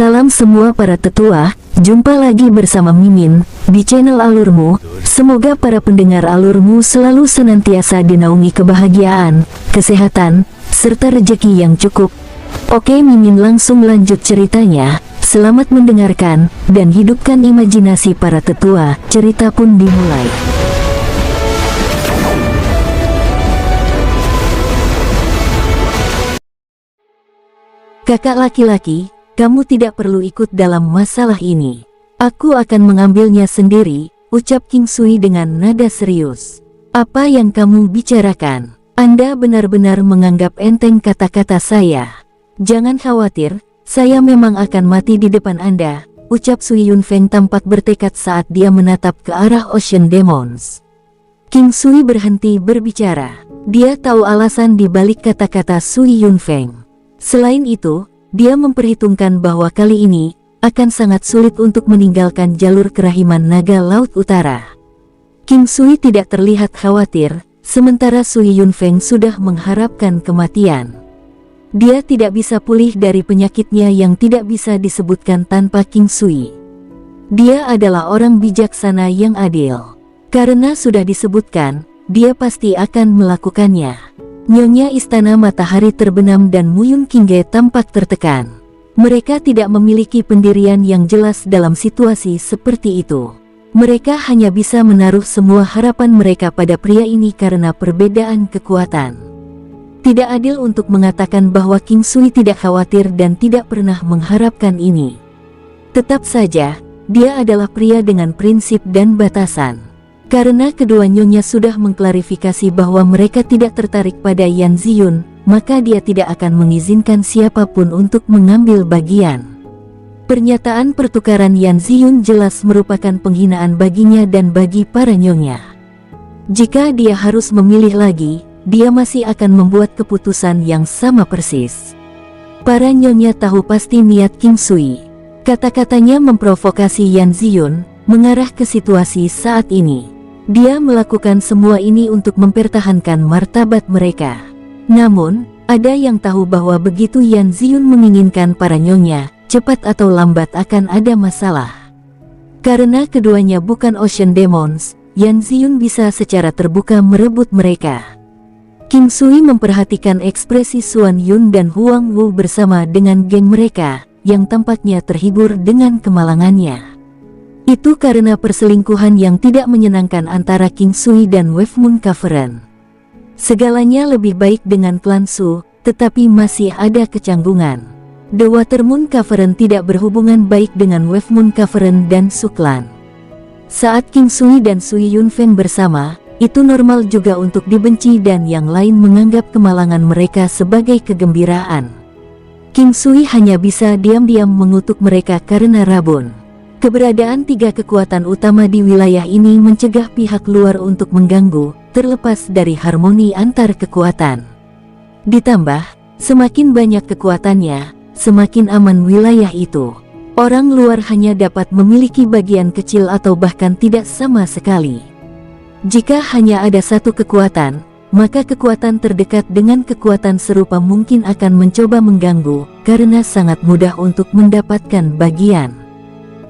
Salam semua para tetua, jumpa lagi bersama Mimin di channel Alurmu. Semoga para pendengar Alurmu selalu senantiasa dinaungi kebahagiaan, kesehatan, serta rezeki yang cukup. Oke, Mimin langsung lanjut ceritanya. Selamat mendengarkan dan hidupkan imajinasi para tetua. Cerita pun dimulai. Kakak laki-laki, kamu tidak perlu ikut dalam masalah ini. Aku akan mengambilnya sendiri, ucap King Sui dengan nada serius. Apa yang kamu bicarakan? Anda benar-benar menganggap enteng kata-kata saya. Jangan khawatir, saya memang akan mati di depan Anda, ucap Sui Yunfeng tampak bertekad saat dia menatap ke arah Ocean Demons. King Sui berhenti berbicara. Dia tahu alasan di balik kata-kata Sui Yunfeng. Selain itu, dia memperhitungkan bahwa kali ini akan sangat sulit untuk meninggalkan jalur kerahiman naga Laut Utara. King Sui tidak terlihat khawatir, sementara Sui Yunfeng sudah mengharapkan kematian. Dia tidak bisa pulih dari penyakitnya yang tidak bisa disebutkan tanpa King Sui. Dia adalah orang bijaksana yang adil. Karena sudah disebutkan, dia pasti akan melakukannya. Nyonya Istana Matahari terbenam dan Muyun Qingge tampak tertekan. Mereka tidak memiliki pendirian yang jelas dalam situasi seperti itu. Mereka hanya bisa menaruh semua harapan mereka pada pria ini karena perbedaan kekuatan. Tidak adil untuk mengatakan bahwa King Sui tidak khawatir dan tidak pernah mengharapkan ini. Tetap saja, dia adalah pria dengan prinsip dan batasan. Karena kedua nyonya sudah mengklarifikasi bahwa mereka tidak tertarik pada Yan Ziyun, maka dia tidak akan mengizinkan siapapun untuk mengambil bagian. Pernyataan pertukaran Yan Ziyun jelas merupakan penghinaan baginya dan bagi para nyonya. Jika dia harus memilih lagi, dia masih akan membuat keputusan yang sama persis. Para nyonya tahu pasti niat King Sui. Kata-katanya memprovokasi Yan Ziyun, mengarah ke situasi saat ini. Dia melakukan semua ini untuk mempertahankan martabat mereka. Namun, ada yang tahu bahwa begitu Yan Ziyun menginginkan para nyonya, cepat atau lambat akan ada masalah. Karena keduanya bukan Ocean Demons, Yan Ziyun bisa secara terbuka merebut mereka. King Sui memperhatikan ekspresi Xuan Yun dan Huang Wu bersama dengan geng mereka, yang tampaknya terhibur dengan kemalangannya. Itu karena perselingkuhan yang tidak menyenangkan antara King Sui dan Wave Moon Cavern. Segalanya lebih baik dengan klan Su, tetapi masih ada kecanggungan. The Water Moon Cavern tidak berhubungan baik dengan Wave Moon Cavern dan Su Clan. Saat King Sui dan Sui Yunfeng bersama, itu normal juga untuk dibenci dan yang lain menganggap kemalangan mereka sebagai kegembiraan. King Sui hanya bisa diam-diam mengutuk mereka karena rabun. Keberadaan tiga kekuatan utama di wilayah ini mencegah pihak luar untuk mengganggu, terlepas dari harmoni antar kekuatan. Ditambah, semakin banyak kekuatannya, semakin aman wilayah itu. Orang luar hanya dapat memiliki bagian kecil atau bahkan tidak sama sekali. Jika hanya ada satu kekuatan, maka kekuatan terdekat dengan kekuatan serupa mungkin akan mencoba mengganggu, karena sangat mudah untuk mendapatkan bagian.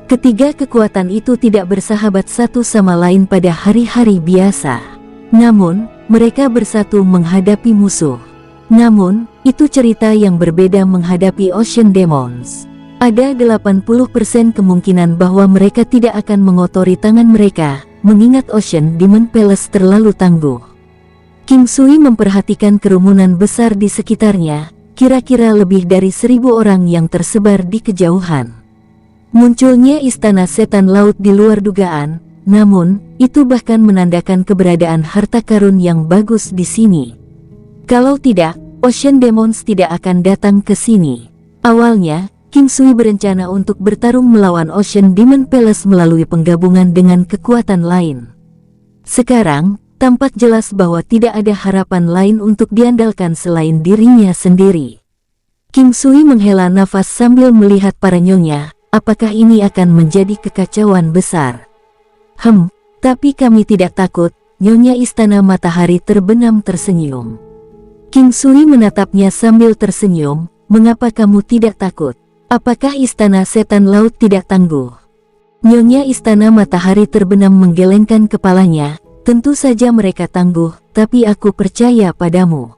Ketiga kekuatan itu tidak bersahabat satu sama lain pada hari-hari biasa. Namun, mereka bersatu menghadapi musuh. Namun, itu cerita yang berbeda menghadapi Ocean Demons. Ada 80% kemungkinan bahwa mereka tidak akan mengotori tangan mereka, mengingat Ocean Demon Palace terlalu tangguh. King Sui memperhatikan kerumunan besar di sekitarnya, kira-kira lebih dari 1000 orang yang tersebar di kejauhan. Munculnya istana setan laut di luar dugaan, namun, itu bahkan menandakan keberadaan harta karun yang bagus di sini. Kalau tidak, Ocean Demons tidak akan datang ke sini. Awalnya, King Sui berencana untuk bertarung melawan Ocean Demon Palace melalui penggabungan dengan kekuatan lain. Sekarang, tampak jelas bahwa tidak ada harapan lain untuk diandalkan selain dirinya sendiri. King Sui menghela nafas sambil melihat para nyonya. Apakah ini akan menjadi kekacauan besar? Tapi kami tidak takut, Nyonya Istana Matahari terbenam tersenyum. King Sui menatapnya sambil tersenyum, mengapa kamu tidak takut? Apakah istana setan laut tidak tangguh? Nyonya Istana Matahari terbenam menggelengkan kepalanya. Tentu saja mereka tangguh, tapi aku percaya padamu.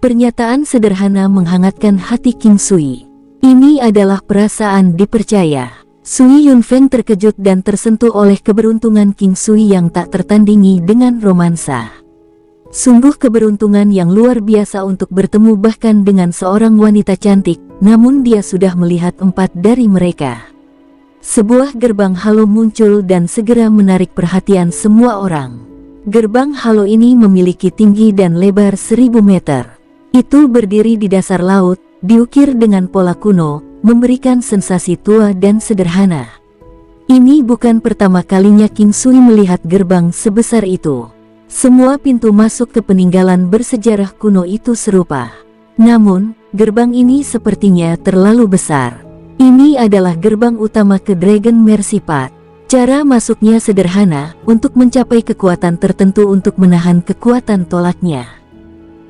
Pernyataan sederhana menghangatkan hati King Sui. Ini adalah perasaan dipercaya. Sui Yunfeng terkejut dan tersentuh oleh keberuntungan King Sui yang tak tertandingi dengan romansa. Sungguh keberuntungan yang luar biasa untuk bertemu bahkan dengan seorang wanita cantik, namun dia sudah melihat 4 dari mereka. Sebuah gerbang halo muncul dan segera menarik perhatian semua orang. Gerbang halo ini memiliki tinggi dan lebar 1000 meter. Itu berdiri di dasar laut, diukir dengan pola kuno, memberikan sensasi tua dan sederhana. Ini bukan pertama kalinya King Sui melihat gerbang sebesar itu. Semua pintu masuk ke peninggalan bersejarah kuno itu serupa. Namun, gerbang ini sepertinya terlalu besar. Ini adalah gerbang utama ke Dragon Mercy Path. Cara masuknya sederhana, untuk mencapai kekuatan tertentu untuk menahan kekuatan tolaknya.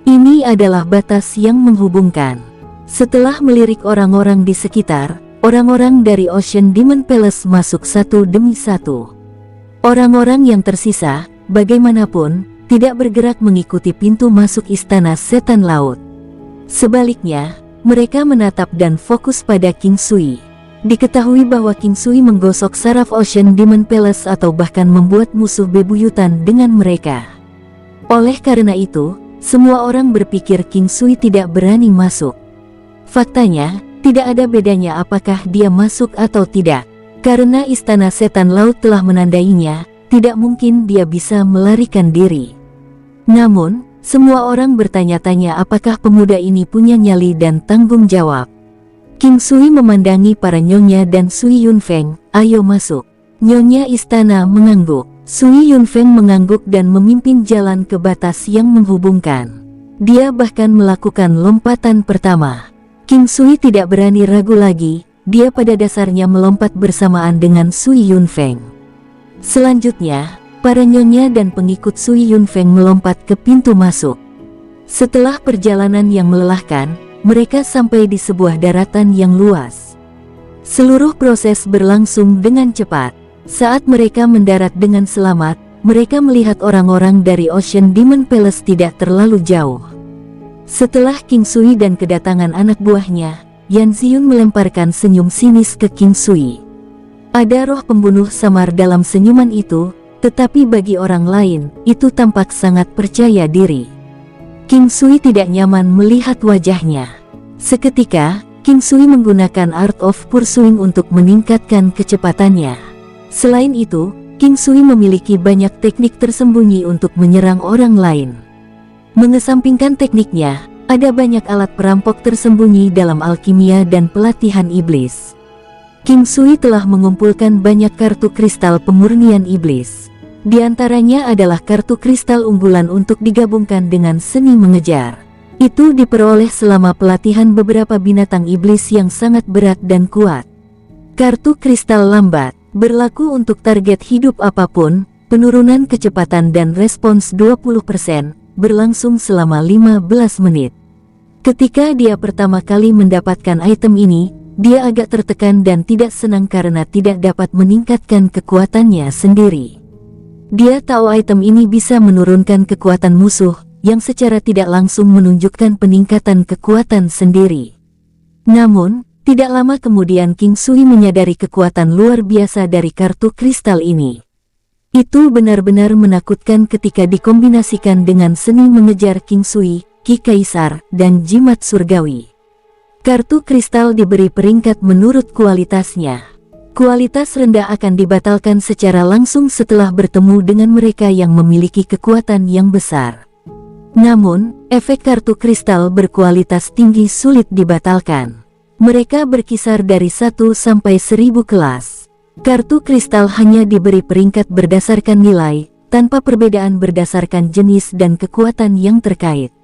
Ini adalah batas yang menghubungkan. Setelah melirik orang-orang di sekitar, orang-orang dari Ocean Demon Palace masuk satu demi satu. Orang-orang yang tersisa, bagaimanapun, tidak bergerak mengikuti pintu masuk istana setan laut. Sebaliknya, mereka menatap dan fokus pada King Sui. Diketahui bahwa King Sui menggosok saraf Ocean Demon Palace atau bahkan membuat musuh bebuyutan dengan mereka. Oleh karena itu, semua orang berpikir King Sui tidak berani masuk. Faktanya, tidak ada bedanya apakah dia masuk atau tidak. Karena istana setan laut telah menandainya, tidak mungkin dia bisa melarikan diri. Namun, semua orang bertanya-tanya apakah pemuda ini punya nyali dan tanggung jawab. King Sui memandangi para nyonya dan Sui Yunfeng, ayo masuk. Nyonya istana mengangguk. Sui Yunfeng mengangguk dan memimpin jalan ke batas yang menghubungkan. Dia bahkan melakukan lompatan pertama. King Sui tidak berani ragu lagi, dia pada dasarnya melompat bersamaan dengan Sui Yunfeng. Selanjutnya, para nyonya dan pengikut Sui Yunfeng melompat ke pintu masuk. Setelah perjalanan yang melelahkan, mereka sampai di sebuah daratan yang luas. Seluruh proses berlangsung dengan cepat. Saat mereka mendarat dengan selamat, mereka melihat orang-orang dari Ocean Demon Palace tidak terlalu jauh. Setelah King Sui dan kedatangan anak buahnya, Yan Ziyun melemparkan senyum sinis ke King Sui. Ada roh pembunuh samar dalam senyuman itu, tetapi bagi orang lain, itu tampak sangat percaya diri. King Sui tidak nyaman melihat wajahnya. Seketika, King Sui menggunakan Art of Pursuing untuk meningkatkan kecepatannya. Selain itu, King Sui memiliki banyak teknik tersembunyi untuk menyerang orang lain. Mengesampingkan tekniknya, ada banyak alat perampok tersembunyi dalam alkimia dan pelatihan iblis. King Sui telah mengumpulkan banyak kartu kristal pemurnian iblis. Di antaranya adalah kartu kristal unggulan untuk digabungkan dengan seni mengejar. Itu diperoleh selama pelatihan beberapa binatang iblis yang sangat berat dan kuat. Kartu kristal lambat, berlaku untuk target hidup apapun, penurunan kecepatan dan respons 20%, berlangsung selama 15 menit. Ketika dia pertama kali mendapatkan item ini, dia agak tertekan dan tidak senang karena tidak dapat meningkatkan kekuatannya sendiri. Dia tahu item ini bisa menurunkan kekuatan musuh, yang secara tidak langsung menunjukkan peningkatan kekuatan sendiri. Namun, tidak lama kemudian King Sui menyadari kekuatan luar biasa dari kartu kristal ini. Itu benar-benar menakutkan ketika dikombinasikan dengan seni mengejar King Sui, Ki Kaisar, dan jimat surgawi. Kartu kristal diberi peringkat menurut kualitasnya. Kualitas rendah akan dibatalkan secara langsung setelah bertemu dengan mereka yang memiliki kekuatan yang besar. Namun, efek kartu kristal berkualitas tinggi sulit dibatalkan. Mereka berkisar dari 1 sampai 1000 kelas. Kartu kristal hanya diberi peringkat berdasarkan nilai, tanpa perbedaan berdasarkan jenis dan kekuatan yang terkait.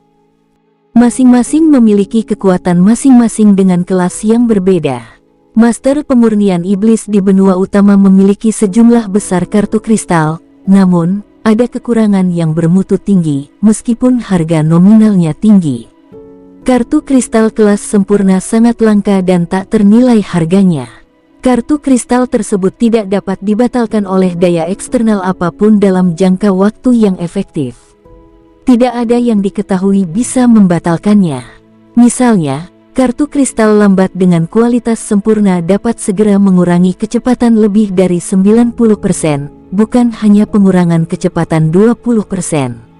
Masing-masing memiliki kekuatan masing-masing dengan kelas yang berbeda. Master pemurnian iblis di benua utama memiliki sejumlah besar kartu kristal, namun, ada kekurangan yang bermutu tinggi, meskipun harga nominalnya tinggi. Kartu kristal kelas sempurna sangat langka dan tak ternilai harganya. Kartu kristal tersebut tidak dapat dibatalkan oleh daya eksternal apapun dalam jangka waktu yang efektif. Tidak ada yang diketahui bisa membatalkannya. Misalnya, kartu kristal lambat dengan kualitas sempurna dapat segera mengurangi kecepatan lebih dari 90%, bukan hanya pengurangan kecepatan 20%.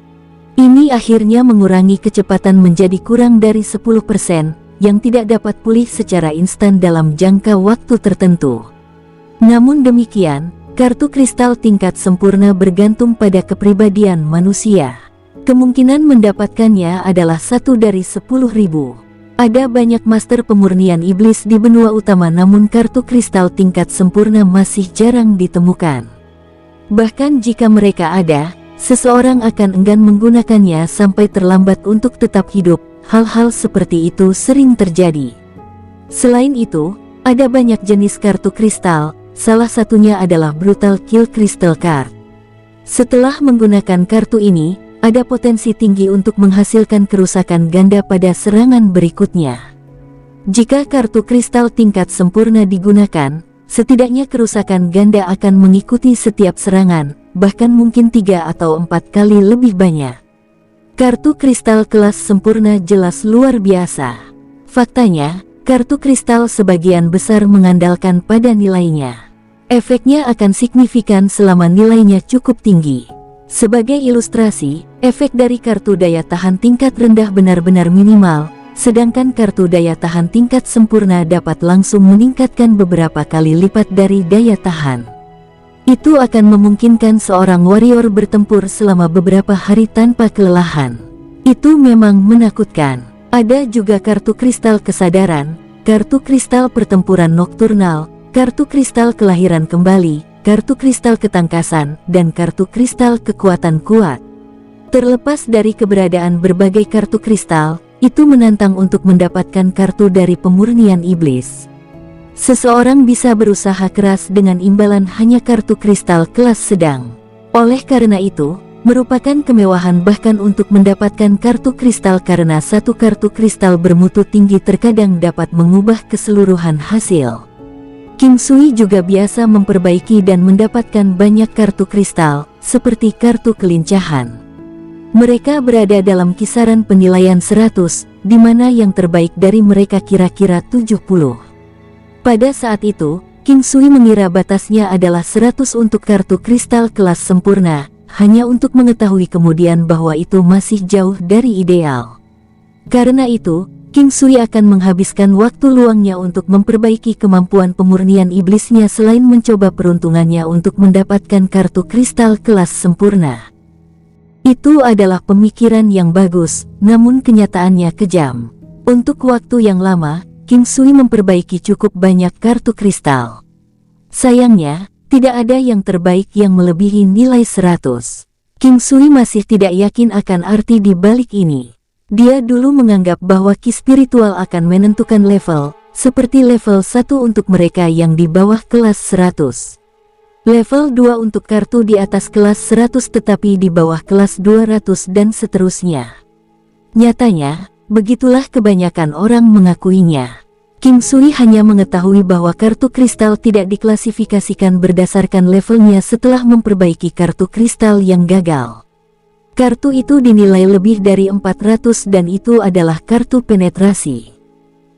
Ini akhirnya mengurangi kecepatan menjadi kurang dari 10%, yang tidak dapat pulih secara instan dalam jangka waktu tertentu. Namun demikian, kartu kristal tingkat sempurna bergantung pada kepribadian manusia. Kemungkinan mendapatkannya adalah 1 dari 10.000. Ada banyak master pemurnian iblis di benua utama, namun kartu kristal tingkat sempurna masih jarang ditemukan. Bahkan jika mereka ada, seseorang akan enggan menggunakannya sampai terlambat untuk tetap hidup. Hal-hal seperti itu sering terjadi. Selain itu, ada banyak jenis kartu kristal, salah satunya adalah Brutal Kill Crystal Card. Setelah menggunakan kartu ini, ada potensi tinggi untuk menghasilkan kerusakan ganda pada serangan berikutnya. Jika kartu kristal tingkat sempurna digunakan, setidaknya kerusakan ganda akan mengikuti setiap serangan, bahkan mungkin 3 atau 4 kali lebih banyak. Kartu kristal kelas sempurna jelas luar biasa. Faktanya, kartu kristal sebagian besar mengandalkan pada nilainya. Efeknya akan signifikan selama nilainya cukup tinggi. Sebagai ilustrasi, efek dari kartu daya tahan tingkat rendah benar-benar minimal, sedangkan kartu daya tahan tingkat sempurna dapat langsung meningkatkan beberapa kali lipat dari daya tahan. Itu akan memungkinkan seorang warrior bertempur selama beberapa hari tanpa kelelahan. Itu memang menakutkan. Ada juga kartu kristal kesadaran, kartu kristal pertempuran nokturnal, kartu kristal kelahiran kembali, kartu kristal ketangkasan, dan kartu kristal kekuatan kuat. Terlepas dari keberadaan berbagai kartu kristal, itu menantang untuk mendapatkan kartu dari pemurnian iblis. Seseorang bisa berusaha keras dengan imbalan hanya kartu kristal kelas sedang. Oleh karena itu, merupakan kemewahan bahkan untuk mendapatkan kartu kristal karena satu kartu kristal bermutu tinggi terkadang dapat mengubah keseluruhan hasil. King Sui juga biasa memperbaiki dan mendapatkan banyak kartu kristal, seperti kartu kelincahan. Mereka berada dalam kisaran penilaian 100, di mana yang terbaik dari mereka kira-kira 70. Pada saat itu, King Sui mengira batasnya adalah 100 untuk kartu kristal kelas sempurna, hanya untuk mengetahui kemudian bahwa itu masih jauh dari ideal. Karena itu, King Sui akan menghabiskan waktu luangnya untuk memperbaiki kemampuan pemurnian iblisnya selain mencoba peruntungannya untuk mendapatkan kartu kristal kelas sempurna. Itu adalah pemikiran yang bagus, namun kenyataannya kejam. Untuk waktu yang lama, King Sui memperbaiki cukup banyak kartu kristal. Sayangnya, tidak ada yang terbaik yang melebihi nilai 100. King Sui masih tidak yakin akan arti di balik ini. Dia dulu menganggap bahwa ki spiritual akan menentukan level, seperti level 1 untuk mereka yang di bawah kelas 100. Level 2 untuk kartu di atas kelas 100 tetapi di bawah kelas 200 dan seterusnya. Nyatanya, begitulah kebanyakan orang mengakuinya. King Sui hanya mengetahui bahwa kartu kristal tidak diklasifikasikan berdasarkan levelnya setelah memperbaiki kartu kristal yang gagal. Kartu itu dinilai lebih dari 400 dan itu adalah kartu penetrasi.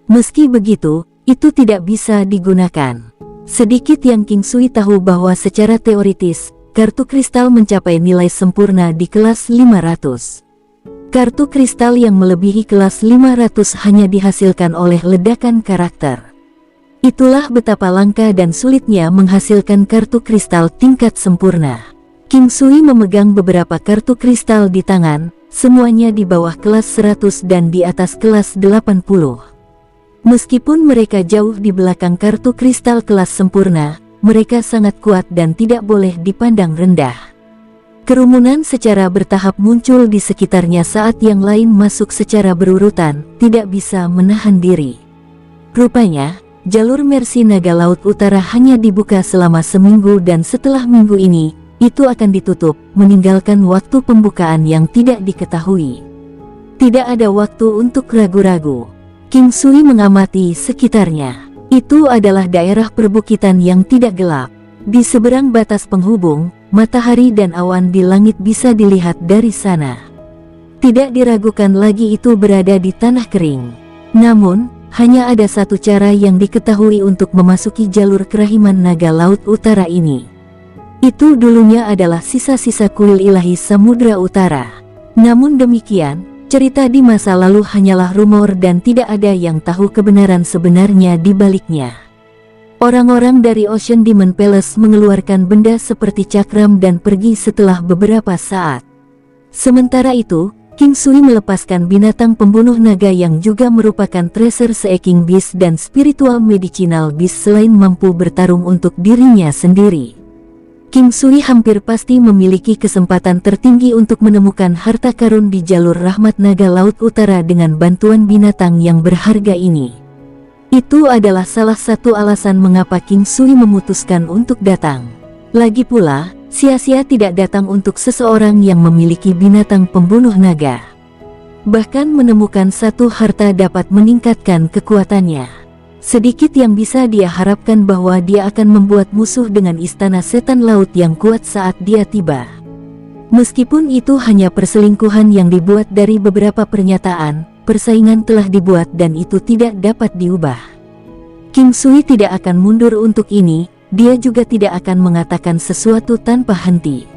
Meski begitu, itu tidak bisa digunakan. Sedikit yang King Sui tahu bahwa secara teoritis, kartu kristal mencapai nilai sempurna di kelas 500. Kartu kristal yang melebihi kelas 500 hanya dihasilkan oleh ledakan karakter. Itulah betapa langka dan sulitnya menghasilkan kartu kristal tingkat sempurna. King Sui memegang beberapa kartu kristal di tangan, semuanya di bawah kelas 100 dan di atas kelas 80. Meskipun mereka jauh di belakang kartu kristal kelas sempurna, mereka sangat kuat dan tidak boleh dipandang rendah. Kerumunan secara bertahap muncul di sekitarnya saat yang lain masuk secara berurutan, tidak bisa menahan diri. Rupanya, jalur Mercy Naga Laut Utara hanya dibuka selama seminggu dan setelah minggu ini, itu akan ditutup, meninggalkan waktu pembukaan yang tidak diketahui. Tidak ada waktu untuk ragu-ragu. King Sui mengamati sekitarnya. Itu adalah daerah perbukitan yang tidak gelap. Di seberang batas penghubung, matahari dan awan di langit bisa dilihat dari sana. Tidak diragukan lagi itu berada di tanah kering. Namun, hanya ada satu cara yang diketahui untuk memasuki jalur kerahiman naga laut utara ini. Itu dulunya adalah sisa-sisa kuil ilahi Samudra Utara. Namun demikian, cerita di masa lalu hanyalah rumor dan tidak ada yang tahu kebenaran sebenarnya di baliknya. Orang-orang dari Ocean Demon Palace mengeluarkan benda seperti cakram dan pergi setelah beberapa saat. Sementara itu, King Sui melepaskan binatang pembunuh naga yang juga merupakan treasure seeking beast dan spiritual medicinal beast selain mampu bertarung untuk dirinya sendiri. King Sui hampir pasti memiliki kesempatan tertinggi untuk menemukan harta karun di jalur rahmat naga laut utara dengan bantuan binatang yang berharga ini. Itu adalah salah satu alasan mengapa King Sui memutuskan untuk datang. Lagi pula, sia-sia tidak datang untuk seseorang yang memiliki binatang pembunuh naga. Bahkan menemukan satu harta dapat meningkatkan kekuatannya. Sedikit yang bisa dia harapkan bahwa dia akan membuat musuh dengan istana setan laut yang kuat saat dia tiba. Meskipun itu hanya perselingkuhan yang dibuat dari beberapa pernyataan, persaingan telah dibuat dan itu tidak dapat diubah. King Sui tidak akan mundur untuk ini, dia juga tidak akan mengatakan sesuatu tanpa henti.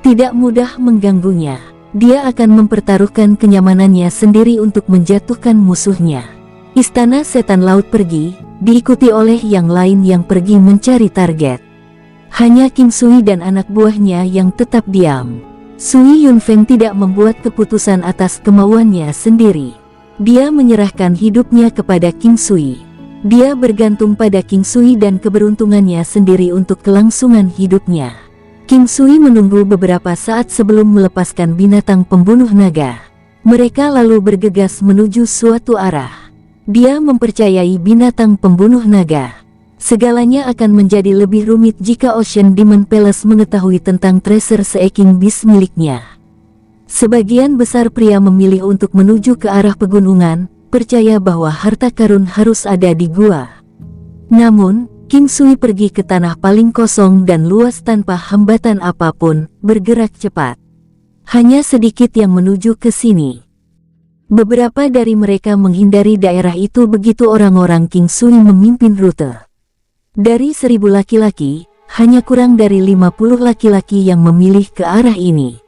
Tidak mudah mengganggunya, dia akan mempertaruhkan kenyamanannya sendiri untuk menjatuhkan musuhnya. Istana setan laut pergi, diikuti oleh yang lain yang pergi mencari target. Hanya King Sui dan anak buahnya yang tetap diam. Sui Yunfeng tidak membuat keputusan atas kemauannya sendiri. Dia menyerahkan hidupnya kepada King Sui. Dia bergantung pada King Sui dan keberuntungannya sendiri untuk kelangsungan hidupnya. King Sui menunggu beberapa saat sebelum melepaskan binatang pembunuh naga. Mereka lalu bergegas menuju suatu arah. Dia mempercayai binatang pembunuh naga. Segalanya akan menjadi lebih rumit jika Ocean Demon Palace mengetahui tentang treasure seeking beast miliknya. Sebagian besar pria memilih untuk menuju ke arah pegunungan, percaya bahwa harta karun harus ada di gua. Namun, King Sui pergi ke tanah paling kosong dan luas tanpa hambatan apapun, bergerak cepat. Hanya sedikit yang menuju ke sini. Beberapa dari mereka menghindari daerah itu begitu orang-orang King Sui memimpin rute. Dari 1000 laki-laki, hanya kurang dari 50 laki-laki yang memilih ke arah ini.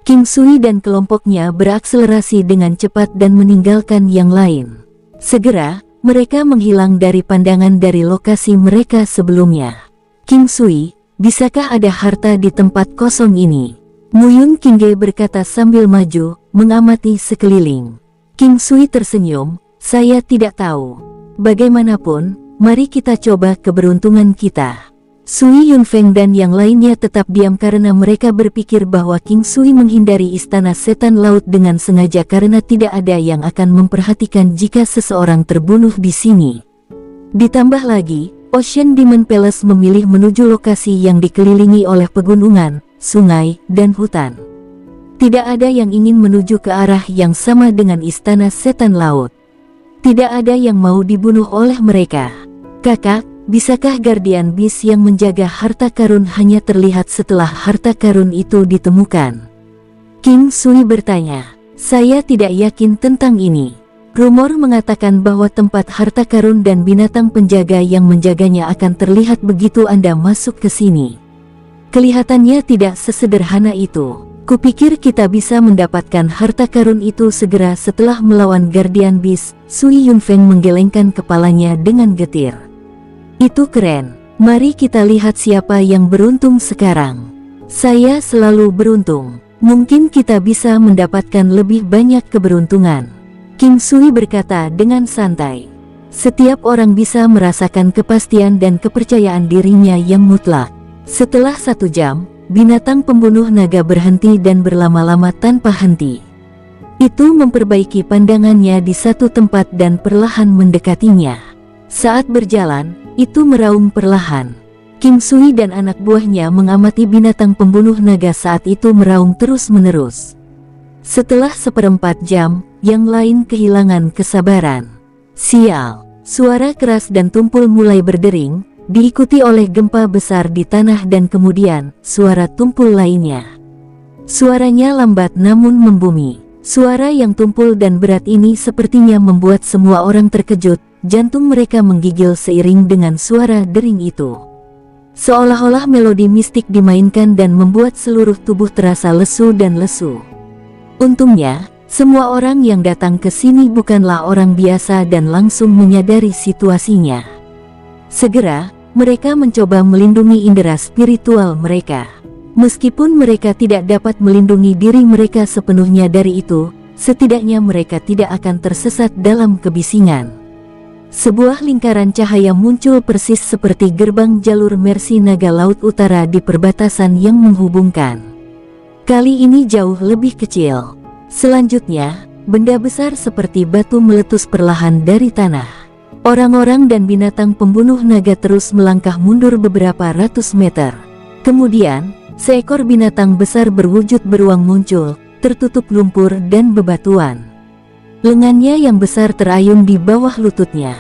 King Sui dan kelompoknya berakselerasi dengan cepat dan meninggalkan yang lain. Segera, mereka menghilang dari pandangan dari lokasi mereka sebelumnya. King Sui, bisakah ada harta di tempat kosong ini? Muyun Qingge berkata sambil maju, mengamati sekeliling. King Sui tersenyum, saya tidak tahu. Bagaimanapun, mari kita coba keberuntungan kita. Sui Yunfeng dan yang lainnya tetap diam karena mereka berpikir bahwa King Sui menghindari istana setan laut dengan sengaja karena tidak ada yang akan memperhatikan jika seseorang terbunuh di sini. Ditambah lagi, Ocean Demon Palace memilih menuju lokasi yang dikelilingi oleh pegunungan, sungai, dan hutan. Tidak ada yang ingin menuju ke arah yang sama dengan istana setan laut. Tidak ada yang mau dibunuh oleh mereka. Kakak, bisakah Guardian Beast yang menjaga harta karun hanya terlihat setelah harta karun itu ditemukan? King Sui bertanya. Saya tidak yakin tentang ini. Rumor mengatakan bahwa tempat harta karun dan binatang penjaga yang menjaganya akan terlihat begitu Anda masuk ke sini. Kelihatannya tidak sesederhana itu. Kupikir kita bisa mendapatkan harta karun itu segera setelah melawan Guardian Beast. Sui Yunfeng menggelengkan kepalanya dengan getir. Itu keren. Mari kita lihat siapa yang beruntung sekarang. Saya selalu beruntung. Mungkin kita bisa mendapatkan lebih banyak keberuntungan. King Sui berkata dengan santai. Setiap orang bisa merasakan kepastian dan kepercayaan dirinya yang mutlak. Setelah 1 jam, binatang pembunuh naga berhenti dan berlama-lama tanpa henti. Itu memperbaiki pandangannya di satu tempat dan perlahan mendekatinya. Saat berjalan, itu meraung perlahan. King Sui dan anak buahnya mengamati binatang pembunuh naga saat itu meraung terus-menerus. Setelah 1/4 jam, yang lain kehilangan kesabaran. Sial! Suara keras dan tumpul mulai berdering, diikuti oleh gempa besar di tanah dan kemudian suara tumpul lainnya. Suaranya lambat namun membumi. Suara yang tumpul dan berat ini sepertinya membuat semua orang terkejut, jantung mereka menggigil seiring dengan suara dering itu. Seolah-olah melodi mistik dimainkan dan membuat seluruh tubuh terasa lesu dan lesu. Untungnya, semua orang yang datang ke sini bukanlah orang biasa dan langsung menyadari situasinya. Segera, mereka mencoba melindungi indera spiritual mereka. Meskipun mereka tidak dapat melindungi diri mereka sepenuhnya dari itu, setidaknya mereka tidak akan tersesat dalam kebisingan. Sebuah lingkaran cahaya muncul persis seperti gerbang jalur Mercy Naga Laut Utara di perbatasan yang menghubungkan. Kali ini jauh lebih kecil. Selanjutnya, benda besar seperti batu meletus perlahan dari tanah. Orang-orang dan binatang pembunuh naga terus melangkah mundur beberapa ratus meter. Kemudian, seekor binatang besar berwujud beruang muncul, tertutup lumpur dan bebatuan. Lengannya yang besar terayun di bawah lututnya.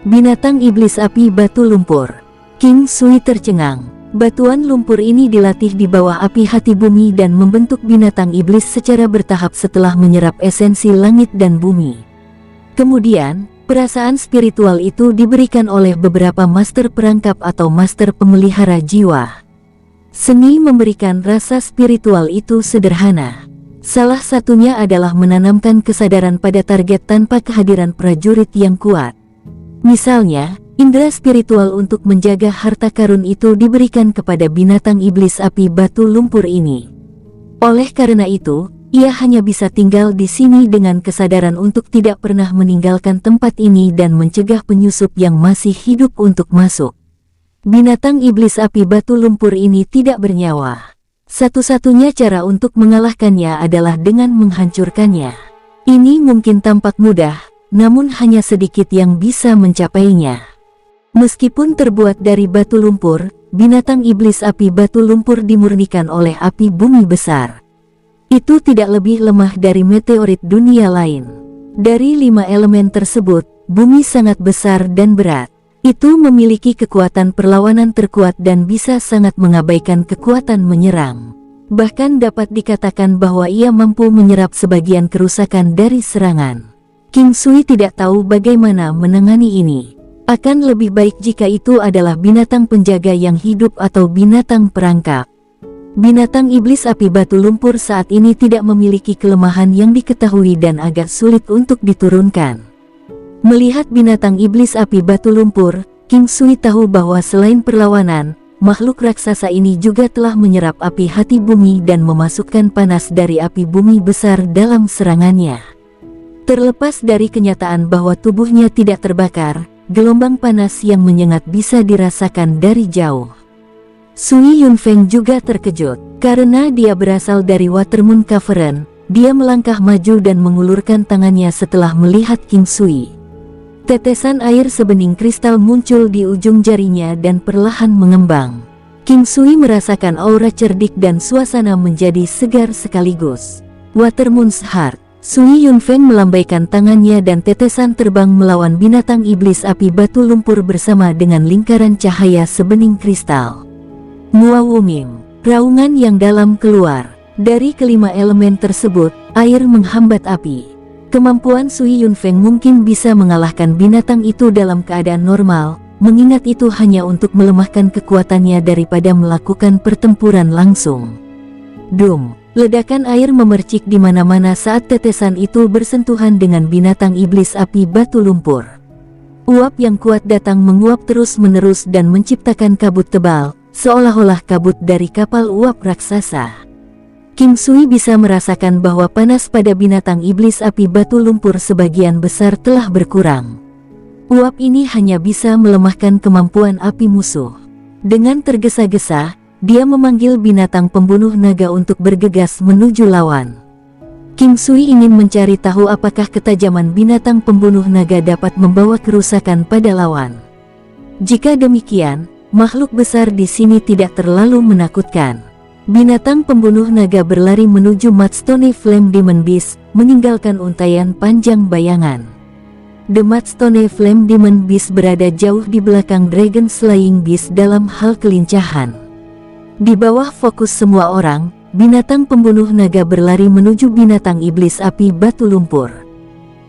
Binatang iblis api batu lumpur. King Sui tercengang. Batuan lumpur ini dilatih di bawah api hati bumi dan membentuk binatang iblis secara bertahap setelah menyerap esensi langit dan bumi. Kemudian, perasaan spiritual itu diberikan oleh beberapa master perangkap atau master pemelihara jiwa. Seni memberikan rasa spiritual itu sederhana. Salah satunya adalah menanamkan kesadaran pada target tanpa kehadiran prajurit yang kuat. Misalnya, indera spiritual untuk menjaga harta karun itu diberikan kepada binatang iblis api batu lumpur ini. Oleh karena itu, ia hanya bisa tinggal di sini dengan kesadaran untuk tidak pernah meninggalkan tempat ini dan mencegah penyusup yang masih hidup untuk masuk. Binatang iblis api batu lumpur ini tidak bernyawa. Satu-satunya cara untuk mengalahkannya adalah dengan menghancurkannya. Ini mungkin tampak mudah, namun hanya sedikit yang bisa mencapainya. Meskipun terbuat dari batu lumpur, binatang iblis api batu lumpur dimurnikan oleh api bumi besar. Itu tidak lebih lemah dari meteorit dunia lain. Dari 5 elemen tersebut, bumi sangat besar dan berat. Itu memiliki kekuatan perlawanan terkuat dan bisa sangat mengabaikan kekuatan menyerang. Bahkan dapat dikatakan bahwa ia mampu menyerap sebagian kerusakan dari serangan. King Sui tidak tahu bagaimana menangani ini. Akan lebih baik jika itu adalah binatang penjaga yang hidup atau binatang perangkap. Binatang iblis api batu lumpur saat ini tidak memiliki kelemahan yang diketahui dan agak sulit untuk diturunkan. Melihat binatang iblis api batu lumpur, King Sui tahu bahwa selain perlawanan, makhluk raksasa ini juga telah menyerap api hati bumi dan memasukkan panas dari api bumi besar dalam serangannya. Terlepas dari kenyataan bahwa tubuhnya tidak terbakar, gelombang panas yang menyengat bisa dirasakan dari jauh. Sui Yunfeng juga terkejut, karena dia berasal dari Watermoon Cavern. Dia melangkah maju dan mengulurkan tangannya setelah melihat King Sui. Tetesan air sebening kristal muncul di ujung jarinya dan perlahan mengembang. King Sui merasakan aura cerdik dan suasana menjadi segar sekaligus. Watermoon's Heart. Sui Yunfeng melambaikan tangannya dan tetesan terbang melawan binatang iblis api batu lumpur bersama dengan lingkaran cahaya sebening kristal. Muawumim. Raungan yang dalam keluar. Dari kelima elemen tersebut, air menghambat api. Kemampuan Sui Yunfeng mungkin bisa mengalahkan binatang itu dalam keadaan normal, mengingat itu hanya untuk melemahkan kekuatannya daripada melakukan pertempuran langsung. Dum! Ledakan air memercik di mana-mana saat tetesan itu bersentuhan dengan binatang iblis api batu lumpur. Uap yang kuat datang menguap terus-menerus dan menciptakan kabut tebal, seolah-olah kabut dari kapal uap raksasa. King Sui bisa merasakan bahwa panas pada binatang iblis api batu lumpur sebagian besar telah berkurang. Uap ini hanya bisa melemahkan kemampuan api musuh. Dengan tergesa-gesa, dia memanggil binatang pembunuh naga untuk bergegas menuju lawan. King Sui ingin mencari tahu apakah ketajaman binatang pembunuh naga dapat membawa kerusakan pada lawan. Jika demikian, makhluk besar di sini tidak terlalu menakutkan. Binatang pembunuh naga berlari menuju Mudstone Flame Demon Beast, meninggalkan untaian panjang bayangan. The Mudstone Flame Demon Beast berada jauh di belakang Dragon Slaying Beast dalam hal kelincahan. Di bawah fokus semua orang, binatang pembunuh naga berlari menuju binatang iblis api batu lumpur.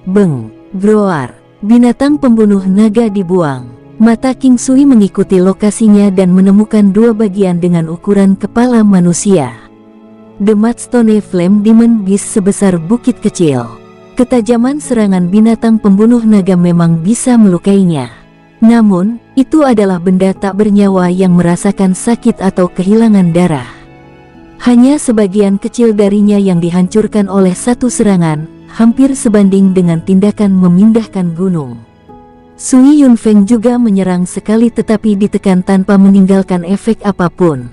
Beng, groar, binatang pembunuh naga dibuang. Mata King Sui mengikuti lokasinya dan menemukan dua bagian dengan ukuran kepala manusia. The Mudstone Flame Demon Beast sebesar bukit kecil. Ketajaman serangan binatang pembunuh naga memang bisa melukainya. Namun, itu adalah benda tak bernyawa yang merasakan sakit atau kehilangan darah. Hanya sebagian kecil darinya yang dihancurkan oleh satu serangan, hampir sebanding dengan tindakan memindahkan gunung. Sui Yunfeng juga menyerang sekali tetapi ditekan tanpa meninggalkan efek apapun.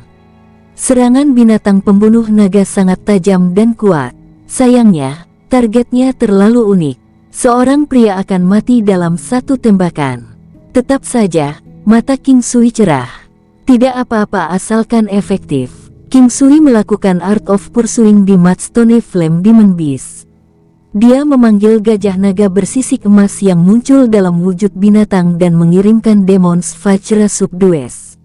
Serangan binatang pembunuh naga sangat tajam dan kuat. Sayangnya, targetnya terlalu unik. Seorang pria akan mati dalam satu tembakan. Tetap saja, mata King Sui cerah. Tidak apa-apa asalkan efektif. King Sui melakukan Art of Pursuing di Mudstone Flame Demon Beast. Dia memanggil gajah naga bersisik emas yang muncul dalam wujud binatang dan mengirimkan Demon's Vajra Subdues.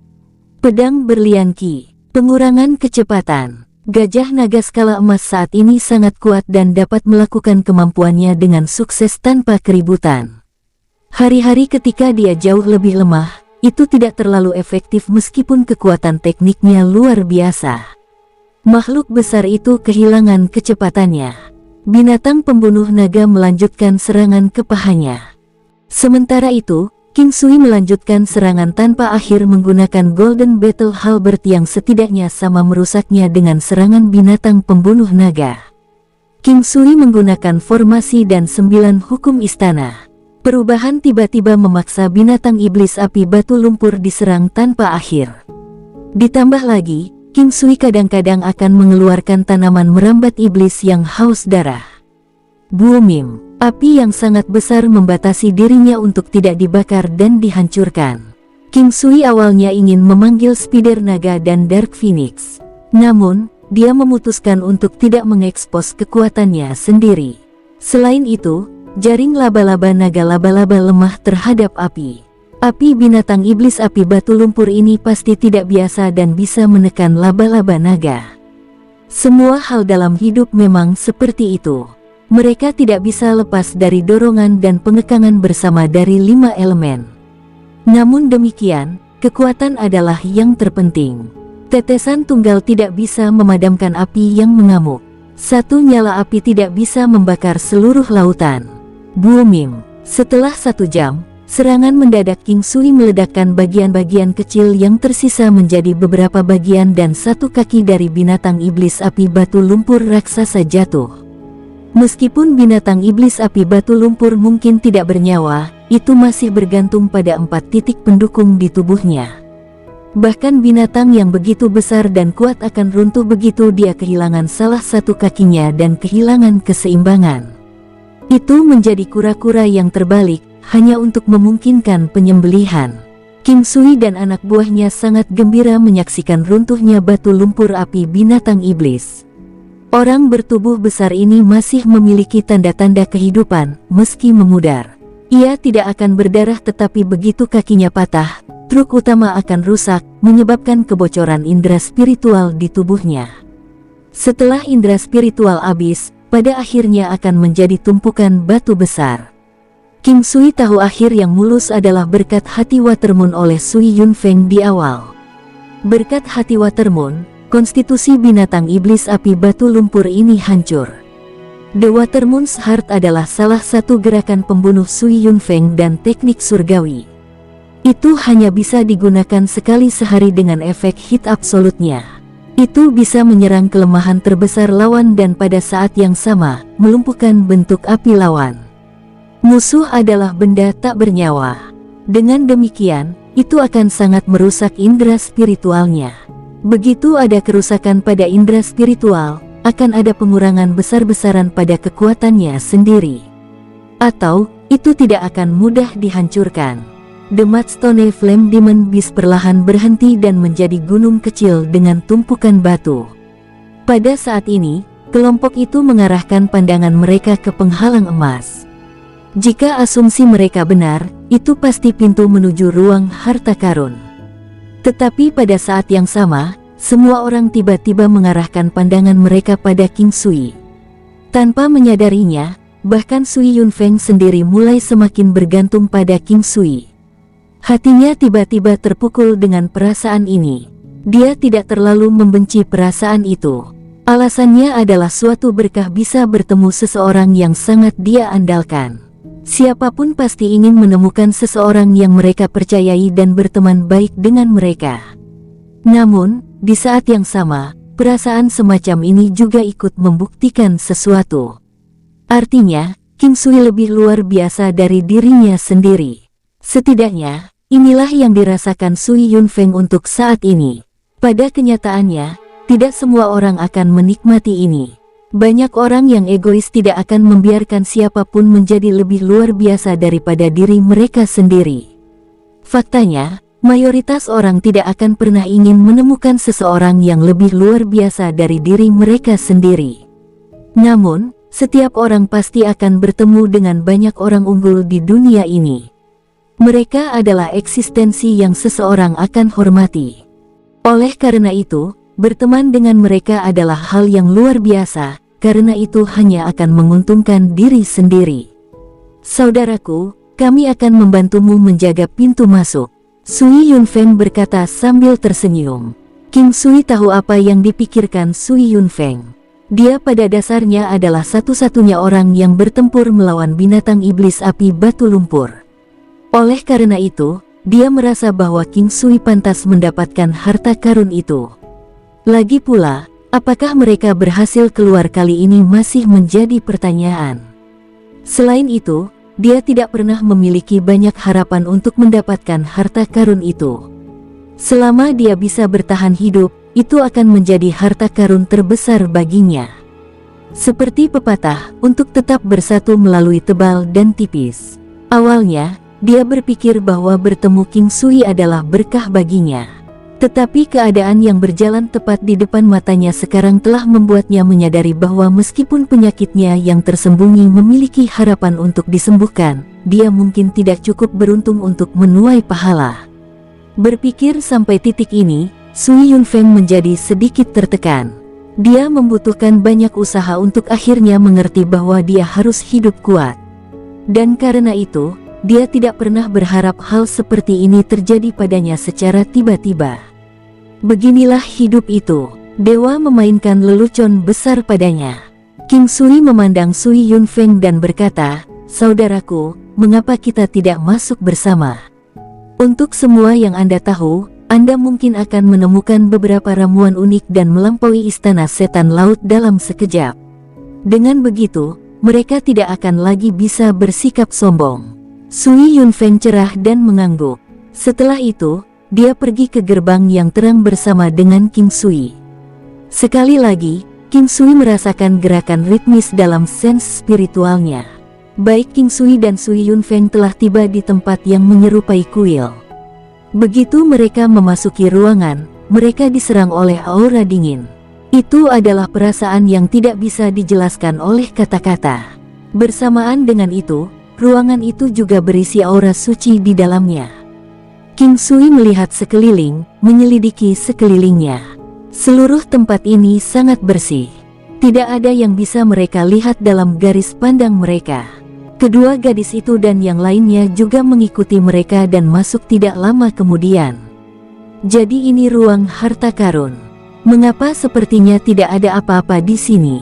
Pedang berlian Ki, pengurangan kecepatan. Gajah naga skala emas saat ini sangat kuat dan dapat melakukan kemampuannya dengan sukses tanpa keributan. Hari-hari ketika dia jauh lebih lemah, itu tidak terlalu efektif meskipun kekuatan tekniknya luar biasa. Makhluk besar itu kehilangan kecepatannya. Binatang pembunuh naga melanjutkan serangan ke pahanya. Sementara itu, King Sui melanjutkan serangan tanpa akhir menggunakan Golden Battle Halberd yang setidaknya sama merusaknya dengan serangan binatang pembunuh naga. King Sui menggunakan formasi dan 9 hukum istana. Perubahan tiba-tiba memaksa binatang iblis api batu lumpur diserang tanpa akhir. Ditambah lagi, King Sui kadang-kadang akan mengeluarkan tanaman merambat iblis yang haus darah. Boomim, api yang sangat besar membatasi dirinya untuk tidak dibakar dan dihancurkan. King Sui awalnya ingin memanggil Spider Naga dan Dark Phoenix. Namun, dia memutuskan untuk tidak mengekspos kekuatannya sendiri. Selain itu, jaring laba-laba naga laba-laba lemah terhadap api. Api binatang iblis api batu lumpur ini pasti tidak biasa dan bisa menekan laba-laba naga. Semua hal dalam hidup memang seperti itu. Mereka tidak bisa lepas dari dorongan dan pengekangan bersama dari 5 elemen. Namun demikian, kekuatan adalah yang terpenting. Tetesan tunggal tidak bisa memadamkan api yang mengamuk. Satu nyala api tidak bisa membakar seluruh lautan. Boomim, setelah 1 jam, serangan mendadak King Sui meledakkan bagian-bagian kecil yang tersisa menjadi beberapa bagian dan 1 kaki dari binatang iblis api batu lumpur raksasa jatuh. Meskipun binatang iblis api batu lumpur mungkin tidak bernyawa, itu masih bergantung pada 4 titik pendukung di tubuhnya. Bahkan binatang yang begitu besar dan kuat akan runtuh begitu dia kehilangan salah 1 kakinya dan kehilangan keseimbangan. Itu menjadi kura-kura yang terbalik, hanya untuk memungkinkan penyembelihan. King Sui dan anak buahnya sangat gembira menyaksikan runtuhnya batu lumpur api binatang iblis. Orang bertubuh besar ini masih memiliki tanda-tanda kehidupan, meski memudar. Ia tidak akan berdarah tetapi begitu kakinya patah, truk utama akan rusak, menyebabkan kebocoran indera spiritual di tubuhnya. Setelah indera spiritual habis, pada akhirnya akan menjadi tumpukan batu besar. King Sui tahu akhir yang mulus adalah berkat hati Watermoon oleh Sui Yunfeng di awal. Berkat hati Watermoon, konstitusi binatang iblis api batu lumpur ini hancur. The Watermoon's Heart adalah salah satu gerakan pembunuh Sui Yunfeng dan teknik surgawi. Itu hanya bisa digunakan sekali sehari dengan efek hit absolutnya. Itu bisa menyerang kelemahan terbesar lawan dan pada saat yang sama, melumpuhkan bentuk api lawan. Musuh adalah benda tak bernyawa. Dengan demikian, itu akan sangat merusak indera spiritualnya. Begitu ada kerusakan pada indera spiritual, akan ada pengurangan besar-besaran pada kekuatannya sendiri. Atau, itu tidak akan mudah dihancurkan. The Mudstone Flame Demon Beast perlahan berhenti dan menjadi gunung kecil dengan tumpukan batu. Pada saat ini, kelompok itu mengarahkan pandangan mereka ke penghalang emas. Jika asumsi mereka benar, itu pasti pintu menuju ruang harta karun. Tetapi pada saat yang sama, semua orang tiba-tiba mengarahkan pandangan mereka pada King Sui. Tanpa menyadarinya, bahkan Sui Yunfeng sendiri mulai semakin bergantung pada King Sui. Hatinya tiba-tiba terpukul dengan perasaan ini. Dia tidak terlalu membenci perasaan itu. Alasannya adalah suatu berkah bisa bertemu seseorang yang sangat dia andalkan. Siapapun pasti ingin menemukan seseorang yang mereka percayai dan berteman baik dengan mereka. Namun, di saat yang sama, perasaan semacam ini juga ikut membuktikan sesuatu. Artinya, King Sui lebih luar biasa dari dirinya sendiri. Setidaknya, inilah yang dirasakan Sui Yunfeng untuk saat ini. Pada kenyataannya, tidak semua orang akan menikmati ini. Banyak orang yang egois tidak akan membiarkan siapapun menjadi lebih luar biasa daripada diri mereka sendiri. Faktanya, mayoritas orang tidak akan pernah ingin menemukan seseorang yang lebih luar biasa dari diri mereka sendiri. Namun, setiap orang pasti akan bertemu dengan banyak orang unggul di dunia ini. Mereka adalah eksistensi yang seseorang akan hormati. Oleh karena itu, berteman dengan mereka adalah hal yang luar biasa, karena itu hanya akan menguntungkan diri sendiri. Saudaraku, kami akan membantumu menjaga pintu masuk, Sui Yunfeng berkata sambil tersenyum. King Sui tahu apa yang dipikirkan Sui Yunfeng. Dia pada dasarnya adalah satu-satunya orang yang bertempur melawan binatang iblis api batu lumpur. Oleh karena itu, dia merasa bahwa King Sui pantas mendapatkan harta karun itu. Lagi pula, apakah mereka berhasil keluar kali ini masih menjadi pertanyaan. Selain itu, dia tidak pernah memiliki banyak harapan untuk mendapatkan harta karun itu. Selama dia bisa bertahan hidup, itu akan menjadi harta karun terbesar baginya. Seperti pepatah, untuk tetap bersatu melalui tebal dan tipis. Awalnya, dia berpikir bahwa bertemu King Sui adalah berkah baginya. Tetapi keadaan yang berjalan tepat di depan matanya sekarang telah membuatnya menyadari bahwa meskipun penyakitnya yang tersembunyi memiliki harapan untuk disembuhkan, dia mungkin tidak cukup beruntung untuk menuai pahala. Berpikir sampai titik ini, Sui Yunfeng menjadi sedikit tertekan. Dia membutuhkan banyak usaha untuk akhirnya mengerti bahwa dia harus hidup kuat. Dan karena itu, dia tidak pernah berharap hal seperti ini terjadi padanya secara tiba-tiba. Beginilah hidup itu, dewa memainkan lelucon besar padanya. King Sui memandang Sui Yunfeng dan berkata, "Saudaraku, mengapa kita tidak masuk bersama? Untuk semua yang Anda tahu, Anda mungkin akan menemukan beberapa ramuan unik dan melampaui istana setan laut dalam sekejap. Dengan begitu, mereka tidak akan lagi bisa bersikap sombong." Sui Yunfeng cerah dan mengangguk. Setelah itu, dia pergi ke gerbang yang terang bersama dengan King Sui. Sekali lagi, King Sui merasakan gerakan ritmis dalam sense spiritualnya. Baik King Sui dan Sui Yunfeng telah tiba di tempat yang menyerupai kuil. Begitu mereka memasuki ruangan, mereka diserang oleh aura dingin. Itu adalah perasaan yang tidak bisa dijelaskan oleh kata-kata. Bersamaan dengan itu, ruangan itu juga berisi aura suci di dalamnya. King Sui melihat sekeliling, menyelidiki sekelilingnya. Seluruh tempat ini sangat bersih. Tidak ada yang bisa mereka lihat dalam garis pandang mereka. Kedua gadis itu dan yang lainnya juga mengikuti mereka dan masuk tidak lama kemudian. Jadi ini ruang harta karun. Mengapa sepertinya tidak ada apa-apa di sini?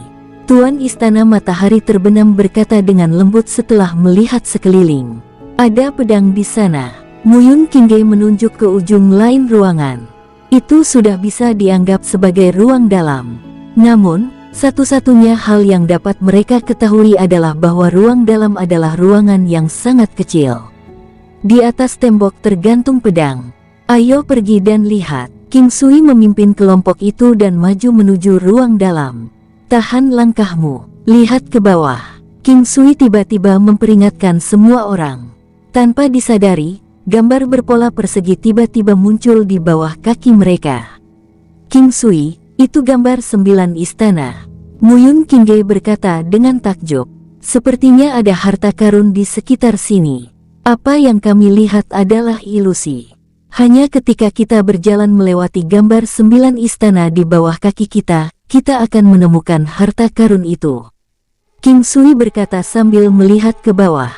Tuan Istana Matahari Terbenam berkata dengan lembut setelah melihat sekeliling. Ada pedang di sana. Muyun Qingge menunjuk ke ujung lain ruangan. Itu sudah bisa dianggap sebagai ruang dalam. Namun, satu-satunya hal yang dapat mereka ketahui adalah bahwa ruang dalam adalah ruangan yang sangat kecil. Di atas tembok tergantung pedang. Ayo pergi dan lihat. King Sui memimpin kelompok itu dan maju menuju ruang dalam. Tahan langkahmu, lihat ke bawah. King Sui tiba-tiba memperingatkan semua orang. Tanpa disadari, gambar berpola persegi tiba-tiba muncul di bawah kaki mereka. King Sui, itu gambar 9 istana. Muyun Qingge berkata dengan takjub. Sepertinya ada harta karun di sekitar sini. Apa yang kami lihat adalah ilusi. Hanya ketika kita berjalan melewati gambar 9 istana di bawah kaki kita akan menemukan harta karun itu. King Sui berkata sambil melihat ke bawah.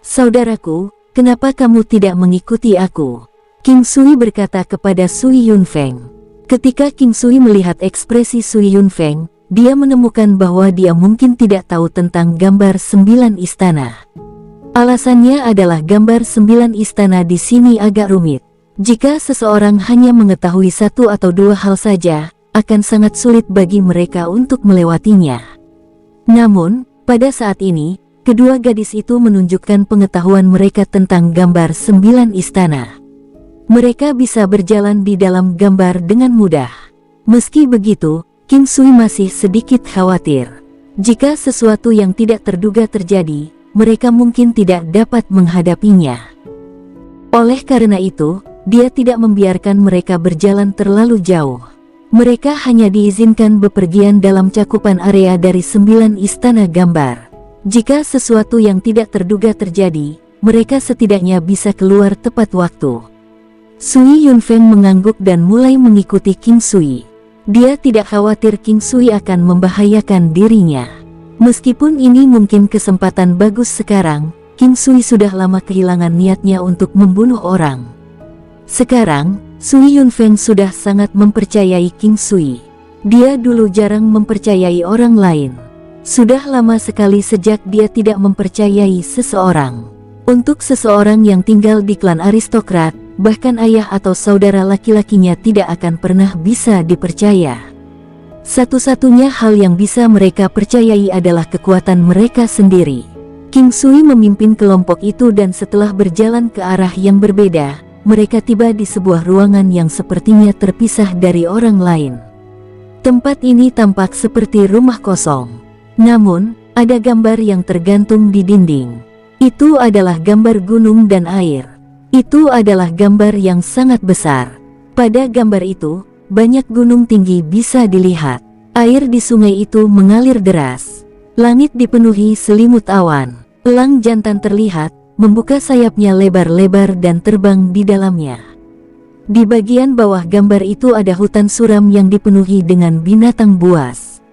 Saudaraku, kenapa kamu tidak mengikuti aku? King Sui berkata kepada Sui Yunfeng. Ketika King Sui melihat ekspresi Sui Yunfeng, dia menemukan bahwa dia mungkin tidak tahu tentang gambar 9 istana. Alasannya adalah gambar 9 istana di sini agak rumit. Jika seseorang hanya mengetahui satu atau dua hal saja, akan sangat sulit bagi mereka untuk melewatinya. Namun, pada saat ini, kedua gadis itu menunjukkan pengetahuan mereka tentang gambar 9 istana. Mereka bisa berjalan di dalam gambar dengan mudah. Meski begitu, King Sui masih sedikit khawatir. Jika sesuatu yang tidak terduga terjadi, mereka mungkin tidak dapat menghadapinya. Oleh karena itu, dia tidak membiarkan mereka berjalan terlalu jauh. Mereka hanya diizinkan bepergian dalam cakupan area dari 9 istana gambar. Jika sesuatu yang tidak terduga terjadi, mereka setidaknya bisa keluar tepat waktu. Sui Yunfeng mengangguk dan mulai mengikuti King Sui. Dia tidak khawatir King Sui akan membahayakan dirinya. Meskipun ini mungkin kesempatan bagus sekarang, King Sui sudah lama kehilangan niatnya untuk membunuh orang. Sekarang, Sui Yunfeng sudah sangat mempercayai King Sui. Dia dulu jarang mempercayai orang lain. Sudah lama sekali sejak dia tidak mempercayai seseorang. Untuk seseorang yang tinggal di klan aristokrat, bahkan ayah atau saudara laki-lakinya tidak akan pernah bisa dipercaya. Satu-satunya hal yang bisa mereka percayai adalah kekuatan mereka sendiri. King Sui memimpin kelompok itu dan setelah berjalan ke arah yang berbeda, mereka tiba di sebuah ruangan yang sepertinya terpisah dari orang lain. Tempat ini tampak seperti rumah kosong. Namun, ada gambar yang tergantung di dinding. Itu adalah gambar gunung dan air. Itu adalah gambar yang sangat besar. Pada gambar itu, banyak gunung tinggi bisa dilihat. Air di sungai itu mengalir deras. Langit dipenuhi selimut awan. Elang jantan terlihat, membuka sayapnya lebar-lebar dan terbang di dalamnya. Di bagian bawah gambar itu ada hutan suram yang dipenuhi dengan binatang buas.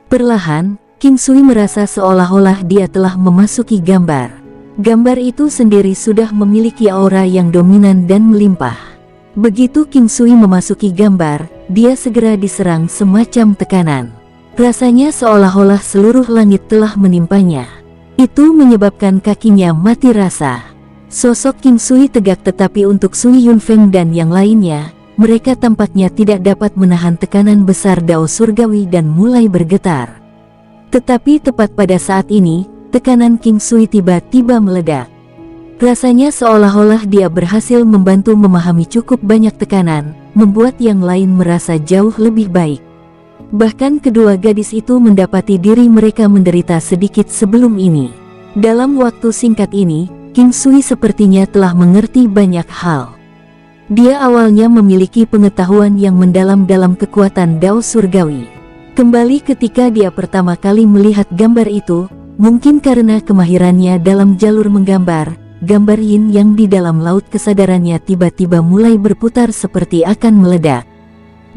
Perlahan, King Sui merasa seolah-olah dia telah memasuki gambar. Gambar itu sendiri sudah memiliki aura yang dominan dan melimpah. Begitu King Sui memasuki gambar, dia segera diserang semacam tekanan. Rasanya seolah-olah seluruh langit telah menimpanya. Itu menyebabkan kakinya mati rasa. Sosok King Sui tegak, tetapi untuk Sui Yunfeng dan yang lainnya, mereka tampaknya tidak dapat menahan tekanan besar Dao Surgawi dan mulai bergetar. Tetapi tepat pada saat ini, tekanan King Sui tiba-tiba meledak. Rasanya seolah-olah dia berhasil membantu memahami cukup banyak tekanan, membuat yang lain merasa jauh lebih baik. Bahkan kedua gadis itu mendapati diri mereka menderita sedikit sebelum ini. Dalam waktu singkat ini, King Sui sepertinya telah mengerti banyak hal. Dia awalnya memiliki pengetahuan yang mendalam dalam kekuatan Dao Surgawi. Kembali ketika dia pertama kali melihat gambar itu, mungkin karena kemahirannya dalam jalur menggambar, gambar yin yang di dalam laut kesadarannya tiba-tiba mulai berputar seperti akan meledak.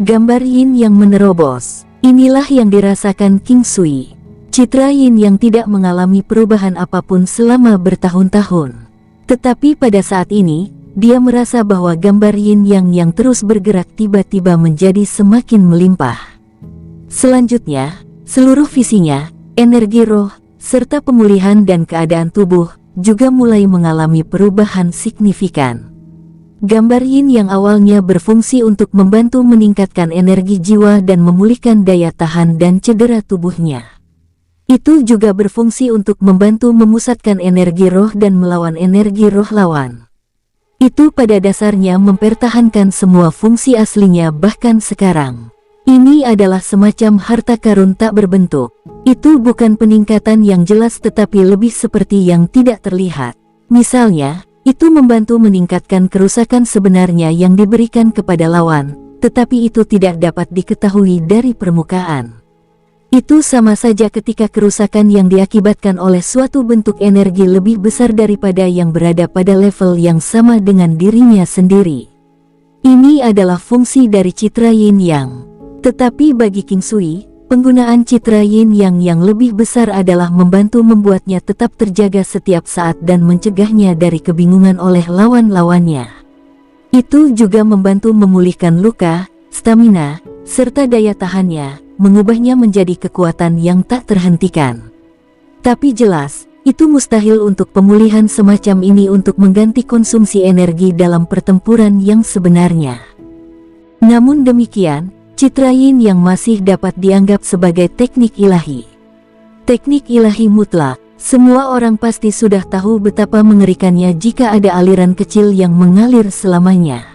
Gambar yin yang menerobos, inilah yang dirasakan King Sui. Citra yin yang tidak mengalami perubahan apapun selama bertahun-tahun. Tetapi pada saat ini, dia merasa bahwa gambar yin yang terus bergerak tiba-tiba menjadi semakin melimpah. Selanjutnya, seluruh visinya, energi roh, serta pemulihan dan keadaan tubuh, juga mulai mengalami perubahan signifikan. Gambar yin yang awalnya berfungsi untuk membantu meningkatkan energi jiwa dan memulihkan daya tahan dan cedera tubuhnya. Itu juga berfungsi untuk membantu memusatkan energi roh dan melawan energi roh lawan. Itu pada dasarnya mempertahankan semua fungsi aslinya bahkan sekarang. Ini adalah semacam harta karun tak berbentuk. Itu bukan peningkatan yang jelas tetapi lebih seperti yang tidak terlihat. Misalnya, Itu membantu meningkatkan kerusakan sebenarnya yang diberikan kepada lawan, tetapi itu tidak dapat diketahui dari permukaan. Itu sama saja ketika kerusakan yang diakibatkan oleh suatu bentuk energi lebih besar daripada yang berada pada level yang sama dengan dirinya sendiri. Ini adalah fungsi dari citra yin yang. Tetapi bagi King Sui, penggunaan citra yin yang lebih besar adalah membantu membuatnya tetap terjaga setiap saat dan mencegahnya dari kebingungan oleh lawan-lawannya. Itu juga membantu memulihkan luka, stamina, serta daya tahannya, mengubahnya menjadi kekuatan yang tak terhentikan. Tapi jelas, itu mustahil untuk pemulihan semacam ini untuk mengganti konsumsi energi dalam pertempuran yang sebenarnya. Namun demikian, citra yin yang masih dapat dianggap sebagai teknik ilahi. Teknik ilahi mutlak, semua orang pasti sudah tahu betapa mengerikannya jika ada aliran kecil yang mengalir selamanya.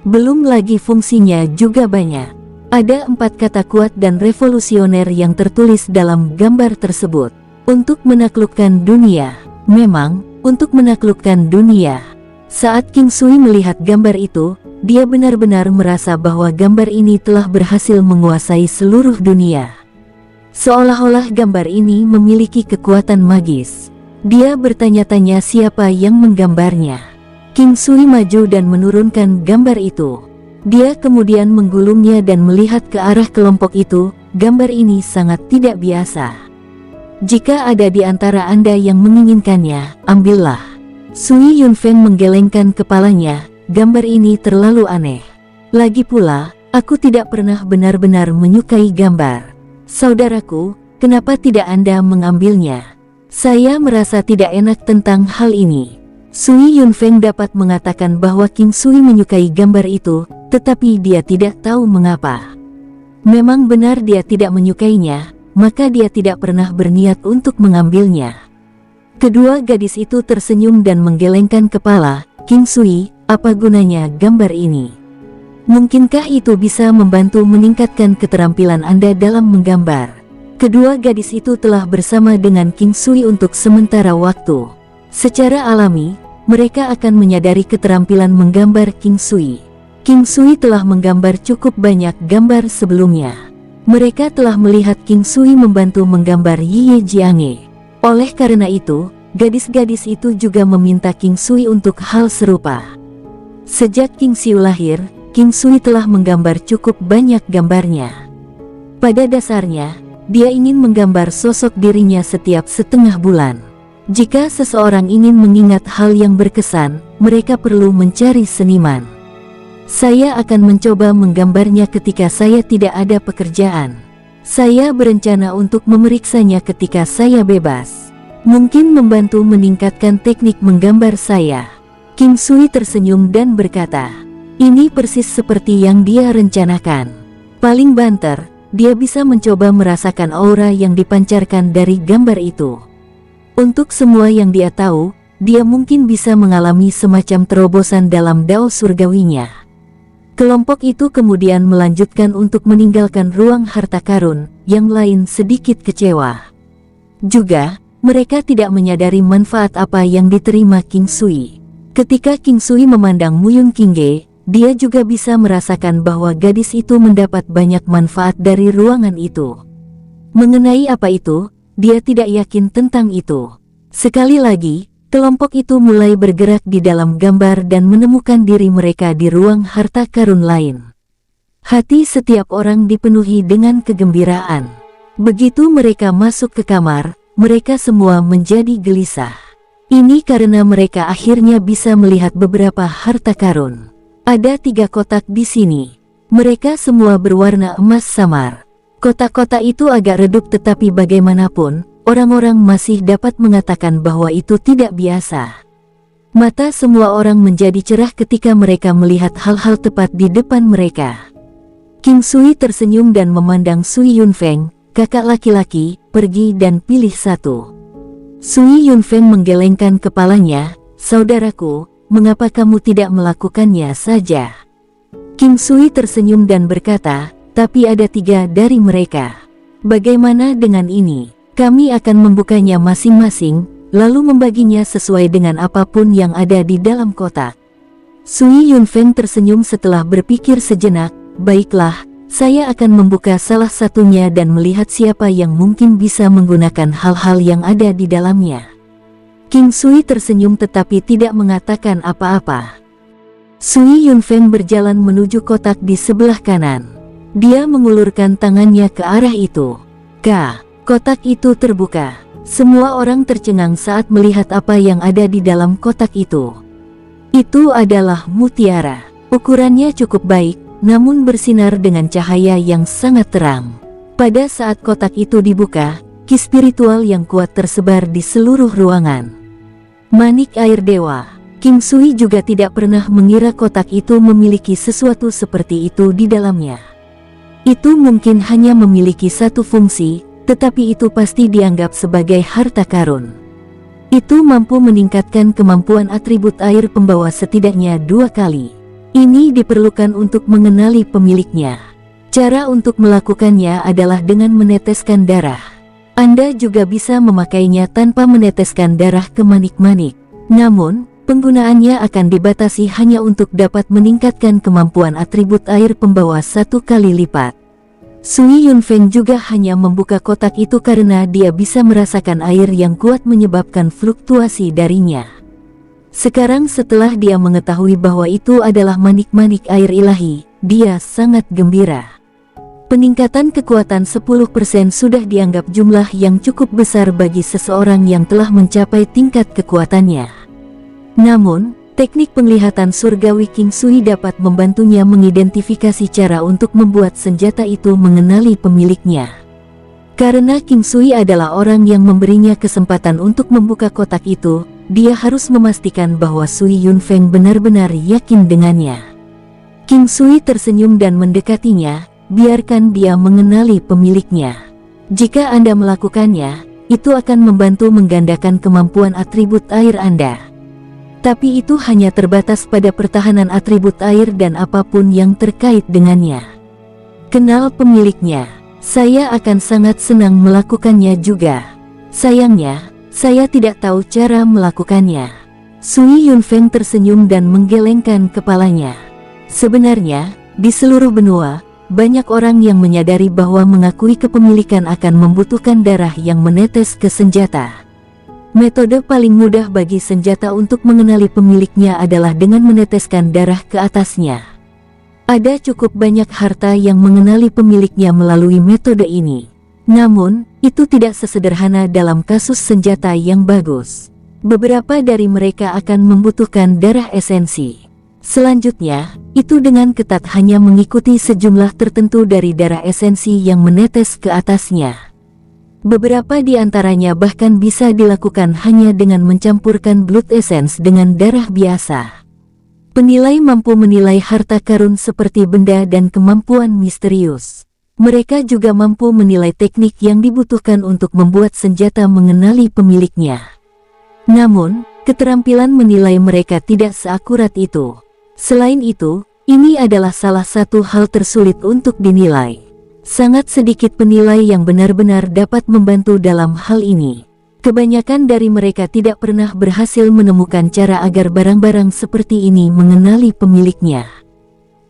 Belum lagi fungsinya juga banyak. Ada 4 kata kuat dan revolusioner yang tertulis dalam gambar tersebut. Untuk menaklukkan dunia. Memang, untuk menaklukkan dunia. Saat King Sui melihat gambar itu, dia benar-benar merasa bahwa gambar ini telah berhasil menguasai seluruh dunia. Seolah-olah gambar ini memiliki kekuatan magis. Dia bertanya-tanya siapa yang menggambarnya. King Sui maju dan menurunkan gambar itu. Dia kemudian menggulungnya dan melihat ke arah kelompok itu. Gambar ini sangat tidak biasa. Jika ada di antara Anda yang menginginkannya, ambillah. Sui Yunfeng menggelengkan kepalanya. Gambar ini terlalu aneh. Lagi pula, aku tidak pernah benar-benar menyukai gambar. Saudaraku, kenapa tidak Anda mengambilnya? Saya merasa tidak enak tentang hal ini. Sui Yunfeng dapat mengatakan bahwa King Sui menyukai gambar itu, tetapi dia tidak tahu mengapa. Memang benar dia tidak menyukainya, maka dia tidak pernah berniat untuk mengambilnya. Kedua gadis itu tersenyum dan menggelengkan kepala. King Sui, apa gunanya gambar ini? Mungkinkah itu bisa membantu meningkatkan keterampilan Anda dalam menggambar? Kedua gadis itu telah bersama dengan King Sui untuk sementara waktu. Secara alami, mereka akan menyadari keterampilan menggambar King Sui. King Sui telah menggambar cukup banyak gambar sebelumnya. Mereka telah melihat King Sui membantu menggambar Ye Jiange. Oleh karena itu, gadis-gadis itu juga meminta King Sui untuk hal serupa. Sejak King Xiu lahir, King Sui telah menggambar cukup banyak gambarnya. Pada dasarnya, dia ingin menggambar sosok dirinya setiap setengah bulan. Jika seseorang ingin mengingat hal yang berkesan, mereka perlu mencari seniman. Saya akan mencoba menggambarnya ketika saya tidak ada pekerjaan. Saya berencana untuk memeriksanya ketika saya bebas. Mungkin membantu meningkatkan teknik menggambar saya. King Sui tersenyum dan berkata, ini persis seperti yang dia rencanakan. Paling banter, dia bisa mencoba merasakan aura yang dipancarkan dari gambar itu. Untuk semua yang dia tahu, dia mungkin bisa mengalami semacam terobosan dalam dao surgawinya. Kelompok itu kemudian melanjutkan untuk meninggalkan ruang harta karun, yang lain sedikit kecewa. Juga, mereka tidak menyadari manfaat apa yang diterima King Sui. Ketika King Sui memandang Muyun Qingge, dia juga bisa merasakan bahwa gadis itu mendapat banyak manfaat dari ruangan itu. Mengenai apa itu, dia tidak yakin tentang itu. Sekali lagi, kelompok itu mulai bergerak di dalam gambar dan menemukan diri mereka di ruang harta karun lain. Hati setiap orang dipenuhi dengan kegembiraan. Begitu mereka masuk ke kamar, mereka semua menjadi gelisah. Ini karena mereka akhirnya bisa melihat beberapa harta karun. Ada 3 kotak di sini. Mereka semua berwarna emas samar. Kotak-kotak itu agak redup, tetapi bagaimanapun, orang-orang masih dapat mengatakan bahwa itu tidak biasa. Mata semua orang menjadi cerah ketika mereka melihat hal-hal tepat di depan mereka. King Sui tersenyum dan memandang Sui Yunfeng, kakak laki-laki, pergi dan pilih satu. Sui Yunfeng menggelengkan kepalanya, saudaraku, mengapa kamu tidak melakukannya saja? King Sui tersenyum dan berkata, tapi ada 3 dari mereka. Bagaimana dengan ini? Kami akan membukanya masing-masing. lalu membaginya sesuai dengan apapun yang ada di dalam kotak. Sui Yunfeng tersenyum setelah berpikir sejenak. Baiklah, saya akan membuka salah satunya dan melihat siapa yang mungkin bisa menggunakan hal-hal yang ada di dalamnya. King Sui tersenyum tetapi tidak mengatakan apa-apa. Sui Yunfeng berjalan menuju kotak di sebelah kanan. Dia mengulurkan tangannya ke arah itu. Kotak itu terbuka. Semua orang tercengang saat melihat apa yang ada di dalam kotak itu. Itu adalah mutiara. Ukurannya cukup baik, namun bersinar dengan cahaya yang sangat terang. Pada saat kotak itu dibuka, ki spiritual yang kuat tersebar di seluruh ruangan. Manik air dewa. King Sui juga tidak pernah mengira kotak itu memiliki sesuatu seperti itu di dalamnya. Itu mungkin hanya memiliki satu fungsi, tetapi itu pasti dianggap sebagai harta karun. Itu mampu meningkatkan kemampuan atribut air pembawa setidaknya 2 kali. Ini diperlukan untuk mengenali pemiliknya. Cara untuk melakukannya adalah dengan meneteskan darah. Anda juga bisa memakainya tanpa meneteskan darah ke manik-manik. Namun, penggunaannya akan dibatasi hanya untuk dapat meningkatkan kemampuan atribut air pembawa 1 kali lipat. Sui Yunfeng juga hanya membuka kotak itu karena dia bisa merasakan air yang kuat menyebabkan fluktuasi darinya. Sekarang setelah dia mengetahui bahwa itu adalah manik-manik air ilahi, dia sangat gembira. Peningkatan kekuatan 10% sudah dianggap jumlah yang cukup besar bagi seseorang yang telah mencapai tingkat kekuatannya. Namun, teknik penglihatan surgawi King Sui dapat membantunya mengidentifikasi cara untuk membuat senjata itu mengenali pemiliknya. Karena King Sui adalah orang yang memberinya kesempatan untuk membuka kotak itu, dia harus memastikan bahwa Sui Yunfeng benar-benar yakin dengannya. King Sui tersenyum dan mendekatinya. Biarkan dia mengenali pemiliknya. Jika Anda melakukannya, itu akan membantu menggandakan kemampuan atribut air Anda. Tapi itu hanya terbatas pada pertahanan atribut air dan apapun yang terkait dengannya. Kenal pemiliknya. Saya akan sangat senang melakukannya juga. Sayangnya, saya tidak tahu cara melakukannya. Sui Yunfeng tersenyum dan menggelengkan kepalanya. Sebenarnya, di seluruh benua, banyak orang yang menyadari bahwa mengakui kepemilikan akan membutuhkan darah yang menetes ke senjata. Metode paling mudah bagi senjata untuk mengenali pemiliknya adalah dengan meneteskan darah ke atasnya. Ada cukup banyak harta yang mengenali pemiliknya melalui metode ini. Namun, itu tidak sesederhana dalam kasus senjata yang bagus. Beberapa dari mereka akan membutuhkan darah esensi. Selanjutnya, itu dengan ketat hanya mengikuti sejumlah tertentu dari darah esensi yang menetes ke atasnya. Beberapa di antaranya bahkan bisa dilakukan hanya dengan mencampurkan blood essence dengan darah biasa. Penilai mampu menilai harta karun seperti benda dan kemampuan misterius. Mereka juga mampu menilai teknik yang dibutuhkan untuk membuat senjata mengenali pemiliknya. Namun, keterampilan menilai mereka tidak seakurat itu. Selain itu, ini adalah salah satu hal tersulit untuk dinilai. Sangat sedikit penilai yang benar-benar dapat membantu dalam hal ini. Kebanyakan dari mereka tidak pernah berhasil menemukan cara agar barang-barang seperti ini mengenali pemiliknya.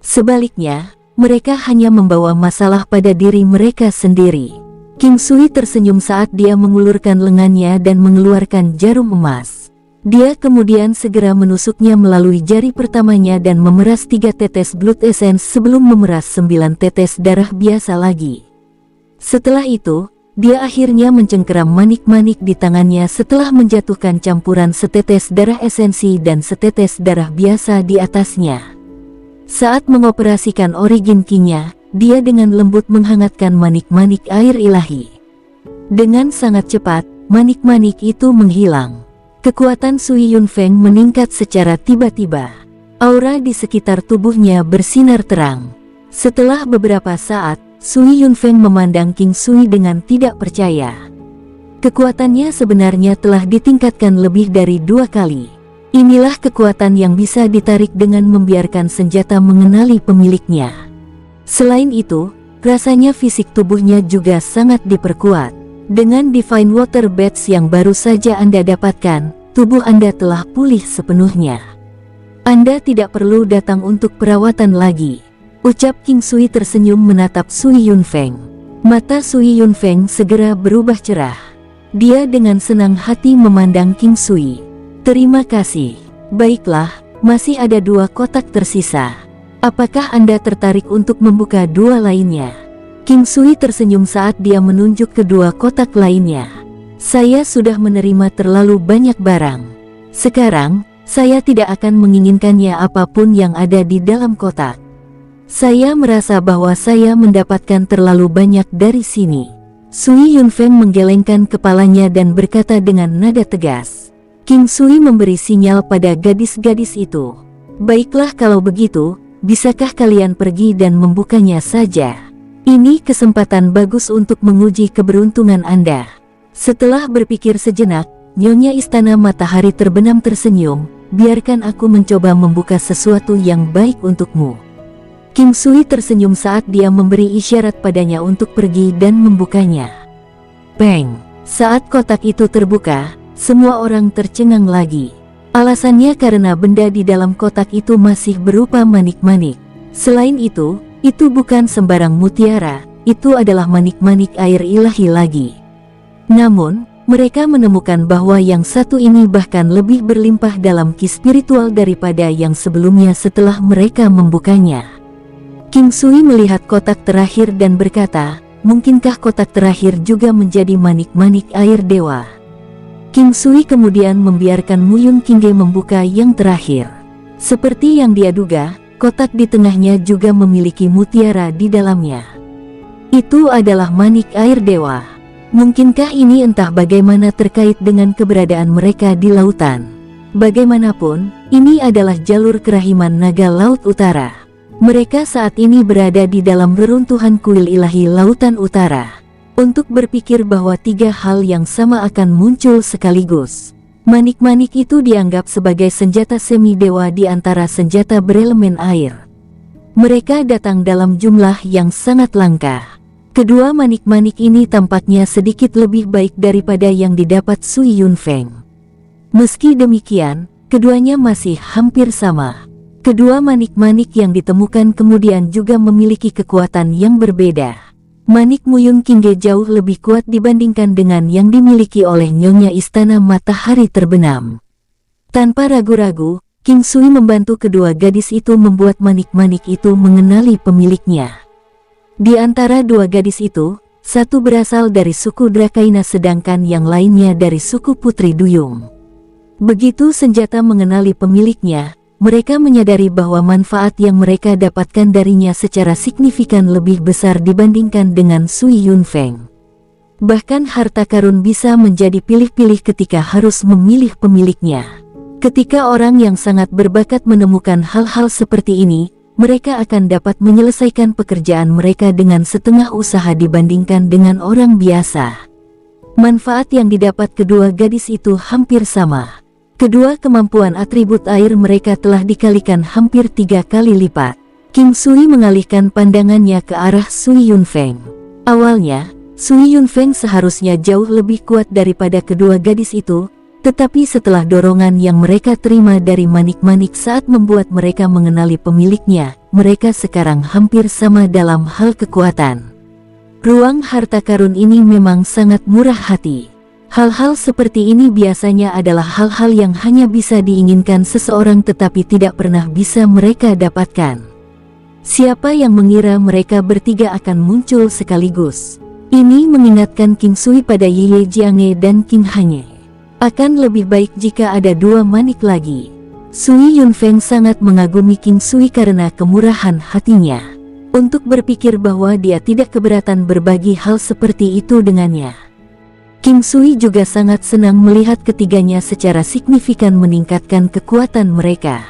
Sebaliknya, mereka hanya membawa masalah pada diri mereka sendiri. King Sui tersenyum saat dia mengulurkan lengannya dan mengeluarkan jarum emas. Dia kemudian segera menusuknya melalui jari pertamanya dan memeras 3 tetes blood essence sebelum memeras 9 tetes darah biasa lagi. Setelah itu, dia akhirnya mencengkeram manik-manik di tangannya setelah menjatuhkan campuran setetes darah esensi dan setetes darah biasa di atasnya. Saat mengoperasikan origin ki-nya, dia dengan lembut menghangatkan manik-manik air ilahi. Dengan sangat cepat, manik-manik itu menghilang. Kekuatan Sui Yunfeng meningkat secara tiba-tiba. Aura di sekitar tubuhnya bersinar terang. Setelah beberapa saat, Sui Yunfeng memandang King Sui dengan tidak percaya. Kekuatannya sebenarnya telah ditingkatkan lebih dari 2 kali. Inilah kekuatan yang bisa ditarik dengan membiarkan senjata mengenali pemiliknya. Selain itu, rasanya fisik tubuhnya juga sangat diperkuat. Dengan Divine Water Beds yang baru saja Anda dapatkan, tubuh Anda telah pulih sepenuhnya. Anda tidak perlu datang untuk perawatan lagi, ucap King Sui tersenyum menatap Sui Yunfeng. Mata Sui Yunfeng segera berubah cerah. Dia dengan senang hati memandang King Sui. Terima kasih. Baiklah, masih ada 2 kotak tersisa. Apakah Anda tertarik untuk membuka 2 lainnya? King Sui tersenyum saat dia menunjuk kedua kotak lainnya. Saya sudah menerima terlalu banyak barang. Sekarang, saya tidak akan menginginkannya apapun yang ada di dalam kotak. Saya merasa bahwa saya mendapatkan terlalu banyak dari sini. Sui Yunfeng menggelengkan kepalanya dan berkata dengan nada tegas. King Sui memberi sinyal pada gadis-gadis itu. Baiklah kalau begitu, bisakah kalian pergi dan membukanya saja? Ini kesempatan bagus untuk menguji keberuntungan Anda. Setelah berpikir sejenak, Nyonya Istana Matahari Terbenam tersenyum, biarkan aku mencoba membuka sesuatu yang baik untukmu. King Sui tersenyum saat dia memberi isyarat padanya untuk pergi dan membukanya. Peng! Saat kotak itu terbuka, semua orang tercengang lagi. Alasannya karena benda di dalam kotak itu masih berupa manik-manik. Selain itu bukan sembarang mutiara, itu adalah manik-manik air ilahi lagi. Namun, mereka menemukan bahwa yang satu ini bahkan lebih berlimpah dalam ki spiritual daripada yang sebelumnya setelah mereka membukanya. King Sui melihat kotak terakhir dan berkata, mungkinkah kotak terakhir juga menjadi manik-manik air dewa? King Sui kemudian membiarkan Muyun Qingge membuka yang terakhir. Seperti yang dia duga, kotak di tengahnya juga memiliki mutiara di dalamnya. Itu adalah manik air dewa. Mungkinkah ini entah bagaimana terkait dengan keberadaan mereka di lautan? Bagaimanapun, ini adalah jalur kerahiman naga Laut Utara. Mereka saat ini berada di dalam reruntuhan kuil ilahi Lautan Utara. Untuk berpikir bahwa 3 hal yang sama akan muncul sekaligus. Manik-manik itu dianggap sebagai senjata semi-dewa di antara senjata berelemen air. Mereka datang dalam jumlah yang sangat langka. Kedua manik-manik ini tampaknya sedikit lebih baik daripada yang didapat Sui Yunfeng. Meski demikian, keduanya masih hampir sama. Kedua manik-manik yang ditemukan kemudian juga memiliki kekuatan yang berbeda. Manik Muyun Qingge jauh lebih kuat dibandingkan dengan yang dimiliki oleh Nyonya Istana Matahari Terbenam. Tanpa ragu-ragu, King Sui membantu kedua gadis itu membuat manik-manik itu mengenali pemiliknya. Di antara 2 gadis itu, satu berasal dari suku Drakaina sedangkan yang lainnya dari suku Putri Duyung. Begitu senjata mengenali pemiliknya, mereka menyadari bahwa manfaat yang mereka dapatkan darinya secara signifikan lebih besar dibandingkan dengan Sui Yunfeng. Bahkan harta karun bisa menjadi pilih-pilih ketika harus memilih pemiliknya. Ketika orang yang sangat berbakat menemukan hal-hal seperti ini, mereka akan dapat menyelesaikan pekerjaan mereka dengan setengah usaha dibandingkan dengan orang biasa. Manfaat yang didapat kedua gadis itu hampir sama. Kedua kemampuan atribut air mereka telah dikalikan hampir 3 kali lipat. King Sui mengalihkan pandangannya ke arah Sui Yunfeng. Awalnya, Sui Yunfeng seharusnya jauh lebih kuat daripada kedua gadis itu, tetapi setelah dorongan yang mereka terima dari manik-manik saat membuat mereka mengenali pemiliknya, mereka sekarang hampir sama dalam hal kekuatan. Ruang harta karun ini memang sangat murah hati. Hal-hal seperti ini biasanya adalah hal-hal yang hanya bisa diinginkan seseorang tetapi tidak pernah bisa mereka dapatkan. Siapa yang mengira mereka bertiga akan muncul sekaligus? Ini mengingatkan King Sui pada Ye Jiange dan King Hanye. Akan lebih baik jika ada 2 manik lagi. Sui Yunfeng sangat mengagumi King Sui karena kemurahan hatinya. Untuk berpikir bahwa dia tidak keberatan berbagi hal seperti itu dengannya. King Sui juga sangat senang melihat ketiganya secara signifikan meningkatkan kekuatan mereka.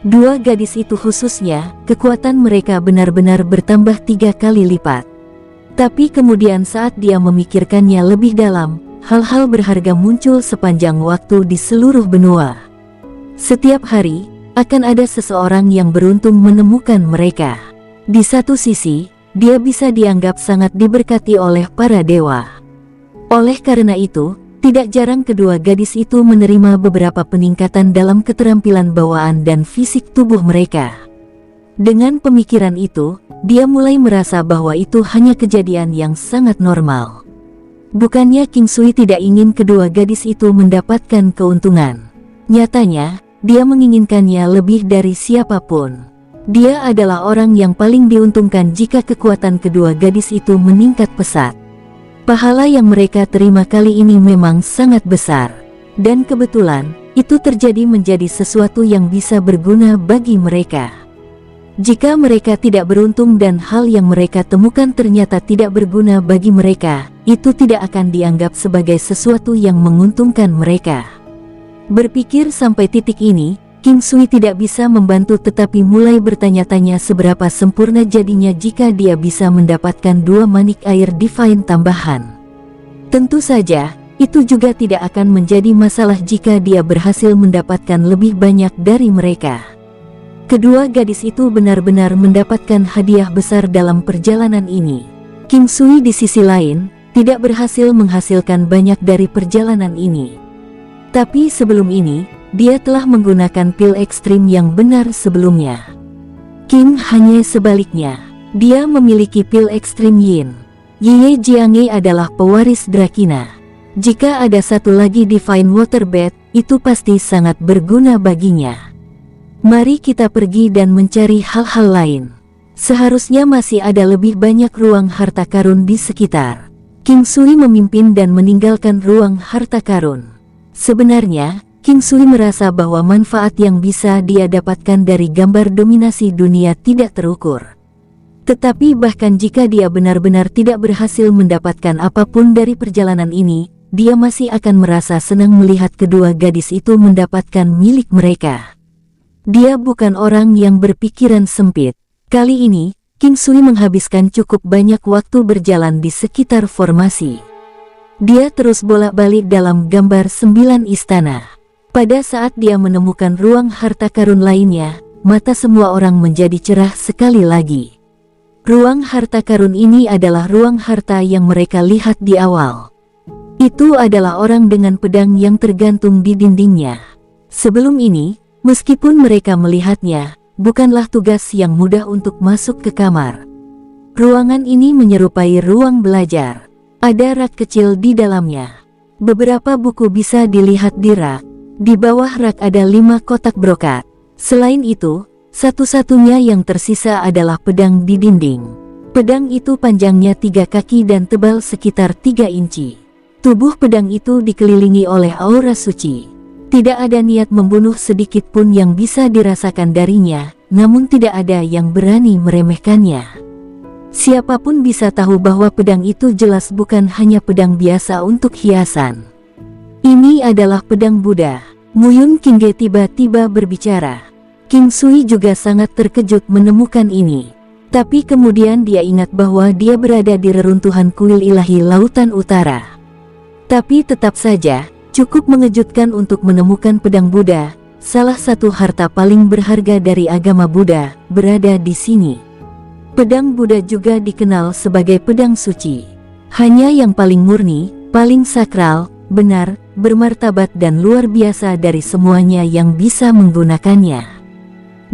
2 gadis itu khususnya, kekuatan mereka benar-benar bertambah 3 kali lipat. Tapi kemudian saat dia memikirkannya lebih dalam, hal-hal berharga muncul sepanjang waktu di seluruh benua. Setiap hari, akan ada seseorang yang beruntung menemukan mereka. Di satu sisi, dia bisa dianggap sangat diberkati oleh para dewa. Oleh karena itu, tidak jarang kedua gadis itu menerima beberapa peningkatan dalam keterampilan bawaan dan fisik tubuh mereka. Dengan pemikiran itu, dia mulai merasa bahwa itu hanya kejadian yang sangat normal. Bukannya King Sui tidak ingin kedua gadis itu mendapatkan keuntungan. Nyatanya, dia menginginkannya lebih dari siapapun. Dia adalah orang yang paling diuntungkan jika kekuatan kedua gadis itu meningkat pesat. Pahala yang mereka terima kali ini memang sangat besar. Dan kebetulan, itu terjadi menjadi sesuatu yang bisa berguna bagi mereka. Jika mereka tidak beruntung dan hal yang mereka temukan ternyata tidak berguna bagi mereka, itu tidak akan dianggap sebagai sesuatu yang menguntungkan mereka. Berpikir sampai titik ini, King Sui tidak bisa membantu tetapi mulai bertanya-tanya seberapa sempurna jadinya jika dia bisa mendapatkan 2 manik air divine tambahan. Tentu saja, itu juga tidak akan menjadi masalah jika dia berhasil mendapatkan lebih banyak dari mereka. Kedua gadis itu benar-benar mendapatkan hadiah besar dalam perjalanan ini. King Sui di sisi lain, tidak berhasil menghasilkan banyak dari perjalanan ini. Tapi sebelum ini, dia telah menggunakan pil ekstrim yang benar sebelumnya. King hanya sebaliknya, dia memiliki pil ekstrim Yin. Ye Jianghe adalah pewaris Drakina. Jika ada satu lagi Divine Water Bed, itu pasti sangat berguna baginya. Mari kita pergi dan mencari hal-hal lain. Seharusnya masih ada lebih banyak ruang harta karun di sekitar. King Sui memimpin dan meninggalkan ruang harta karun. Sebenarnya, King Sui merasa bahwa manfaat yang bisa dia dapatkan dari gambar dominasi dunia tidak terukur. Tetapi bahkan jika dia benar-benar tidak berhasil mendapatkan apapun dari perjalanan ini, dia masih akan merasa senang melihat kedua gadis itu mendapatkan milik mereka. Dia bukan orang yang berpikiran sempit. Kali ini, King Sui menghabiskan cukup banyak waktu berjalan di sekitar formasi. Dia terus bolak-balik dalam gambar 9 istana. Pada saat dia menemukan ruang harta karun lainnya, mata semua orang menjadi cerah sekali lagi. Ruang harta karun ini adalah ruang harta yang mereka lihat di awal. Itu adalah orang dengan pedang yang tergantung di dindingnya. Sebelum ini, meskipun mereka melihatnya, bukanlah tugas yang mudah untuk masuk ke kamar. Ruangan ini menyerupai ruang belajar. Ada rak kecil di dalamnya. Beberapa buku bisa dilihat di rak. Di bawah rak ada 5 kotak brokat. Selain itu, satu-satunya yang tersisa adalah pedang di dinding. Pedang itu panjangnya 3 kaki dan tebal sekitar 3 inci. Tubuh pedang itu dikelilingi oleh aura suci. Tidak ada niat membunuh sedikit pun yang bisa dirasakan darinya, namun tidak ada yang berani meremehkannya. Siapapun bisa tahu bahwa pedang itu jelas bukan hanya pedang biasa untuk hiasan. Ini adalah pedang Buddha. Muyun Qingge tiba-tiba berbicara. King Sui juga sangat terkejut menemukan ini. Tapi kemudian dia ingat bahwa dia berada di reruntuhan kuil ilahi Lautan Utara. Tapi tetap saja, cukup mengejutkan untuk menemukan pedang Buddha, salah satu harta paling berharga dari agama Buddha, berada di sini. Pedang Buddha juga dikenal sebagai pedang suci. Hanya yang paling murni, paling sakral, benar, bermartabat dan luar biasa dari semuanya yang bisa menggunakannya.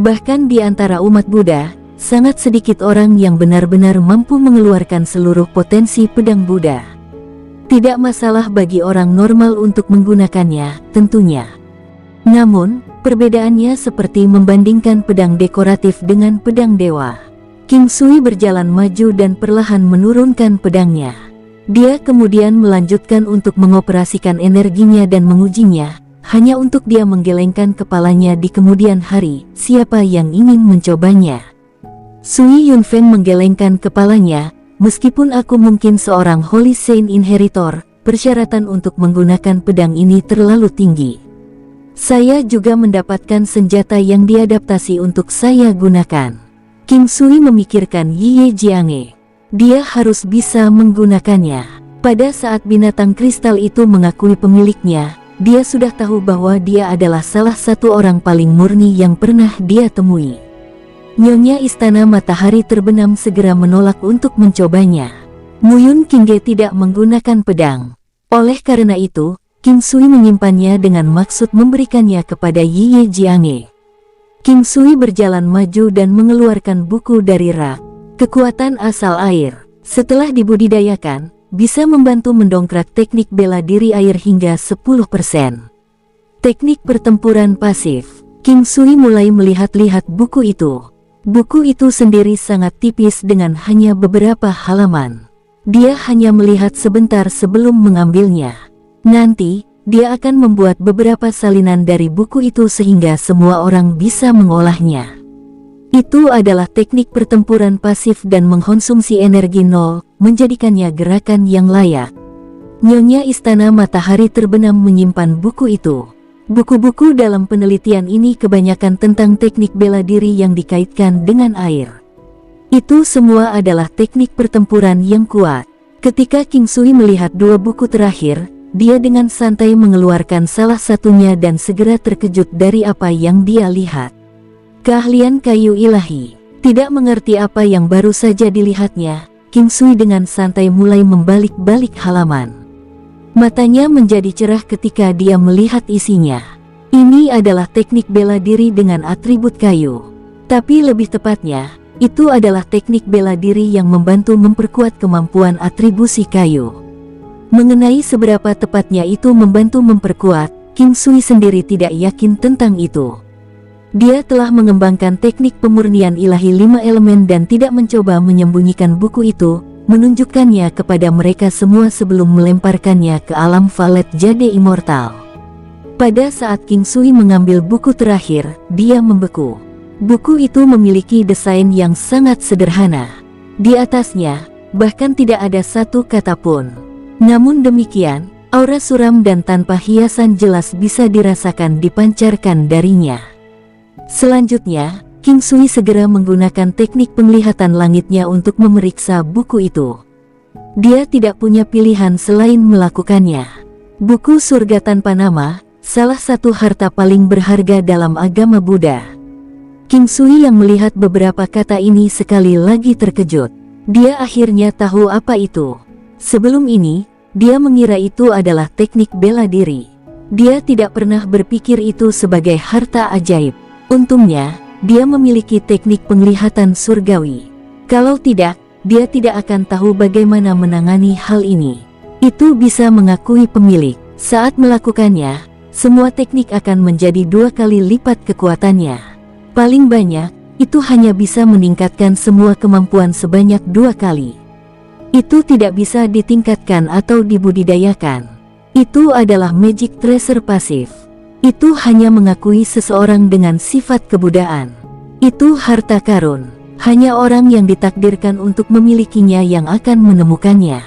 Bahkan di antara umat Buddha, sangat sedikit orang yang benar-benar mampu mengeluarkan seluruh potensi pedang Buddha. Tidak masalah bagi orang normal untuk menggunakannya, tentunya. Namun, perbedaannya seperti membandingkan pedang dekoratif dengan pedang dewa. King Sui berjalan maju dan perlahan menurunkan pedangnya. Dia kemudian melanjutkan untuk mengoperasikan energinya dan mengujinya, hanya untuk dia menggelengkan kepalanya di kemudian hari, siapa yang ingin mencobanya. Sui Yunfeng menggelengkan kepalanya, meskipun aku mungkin seorang Holy Saint Inheritor, persyaratan untuk menggunakan pedang ini terlalu tinggi. Saya juga mendapatkan senjata yang diadaptasi untuk saya gunakan. King Sui memikirkan Ye Jianghe. Dia harus bisa menggunakannya. Pada saat binatang kristal itu mengakui pemiliknya, dia sudah tahu bahwa dia adalah salah satu orang paling murni yang pernah dia temui. Nyonya Istana Matahari Terbenam segera menolak untuk mencobanya. Muyun Qingge tidak menggunakan pedang. Oleh karena itu, King Sui menyimpannya dengan maksud memberikannya kepada Ye Jianghe. King Sui berjalan maju dan mengeluarkan buku dari rak. Kekuatan asal air. Setelah dibudidayakan, bisa membantu mendongkrak teknik bela diri air hingga 10%. Teknik pertempuran pasif. King Sui mulai melihat-lihat buku itu. Buku itu sendiri sangat tipis dengan hanya beberapa halaman. Dia hanya melihat sebentar sebelum mengambilnya. Nanti, dia akan membuat beberapa salinan dari buku itu sehingga semua orang bisa mengolahnya. Itu adalah teknik pertempuran pasif dan mengkonsumsi energi nol, menjadikannya gerakan yang layak. Nyonya Istana Matahari terbenam menyimpan buku itu. Buku-buku dalam penelitian ini kebanyakan tentang teknik bela diri yang dikaitkan dengan air. Itu semua adalah teknik pertempuran yang kuat. Ketika King Sui melihat dua buku terakhir, dia dengan santai mengeluarkan salah satunya dan segera terkejut dari apa yang dia lihat. Keahlian kayu ilahi. Tidak mengerti apa yang baru saja dilihatnya, King Sui dengan santai mulai membalik-balik halaman. Matanya menjadi cerah ketika dia melihat isinya. Ini adalah teknik bela diri dengan atribut kayu. Tapi lebih tepatnya, itu adalah teknik bela diri yang membantu memperkuat kemampuan atribusi kayu. Mengenai seberapa tepatnya itu membantu memperkuat, King Sui sendiri tidak yakin tentang itu. Dia telah mengembangkan teknik pemurnian ilahi 5 elemen dan tidak mencoba menyembunyikan buku itu, menunjukkannya kepada mereka semua sebelum melemparkannya ke alam valet jade immortal. Pada saat King Sui mengambil buku terakhir, dia membeku. Buku itu memiliki desain yang sangat sederhana. Di atasnya, bahkan tidak ada satu kata pun. Namun demikian, aura suram dan tanpa hiasan jelas bisa dirasakan dipancarkan darinya. Selanjutnya, King Sui segera menggunakan teknik penglihatan langitnya untuk memeriksa buku itu. Dia tidak punya pilihan selain melakukannya. Buku Surga Tanpa Nama, salah satu harta paling berharga dalam agama Buddha. King Sui yang melihat beberapa kata ini sekali lagi terkejut. Dia akhirnya tahu apa itu. Sebelum ini, dia mengira itu adalah teknik bela diri. Dia tidak pernah berpikir itu sebagai harta ajaib. Untungnya, dia memiliki teknik penglihatan surgawi. Kalau tidak, dia tidak akan tahu bagaimana menangani hal ini. Itu bisa mengakui pemilik. Saat melakukannya, semua teknik akan menjadi 2 kali lipat kekuatannya. Paling banyak, itu hanya bisa meningkatkan semua kemampuan sebanyak 2 kali. Itu tidak bisa ditingkatkan atau dibudidayakan. Itu adalah magic treasure pasif. Itu hanya mengakui seseorang dengan sifat kebudaan. Itu harta karun. Hanya orang yang ditakdirkan untuk memilikinya yang akan menemukannya.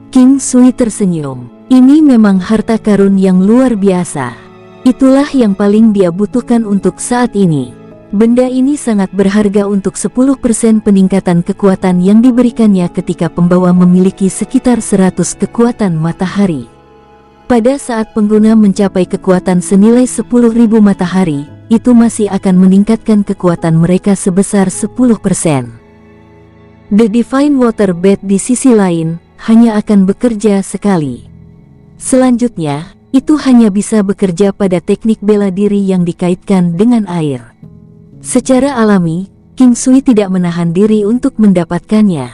King Sui tersenyum. Ini memang harta karun yang luar biasa. Itulah yang paling dia butuhkan untuk saat ini. Benda ini sangat berharga untuk 10% peningkatan kekuatan yang diberikannya ketika pembawa memiliki sekitar 100 kekuatan matahari. Pada saat pengguna mencapai kekuatan senilai 10.000 matahari, itu masih akan meningkatkan kekuatan mereka sebesar 10%. The Divine Water Bed di sisi lain, hanya akan bekerja sekali. Selanjutnya, itu hanya bisa bekerja pada teknik bela diri yang dikaitkan dengan air. Secara alami, King Sui tidak menahan diri untuk mendapatkannya.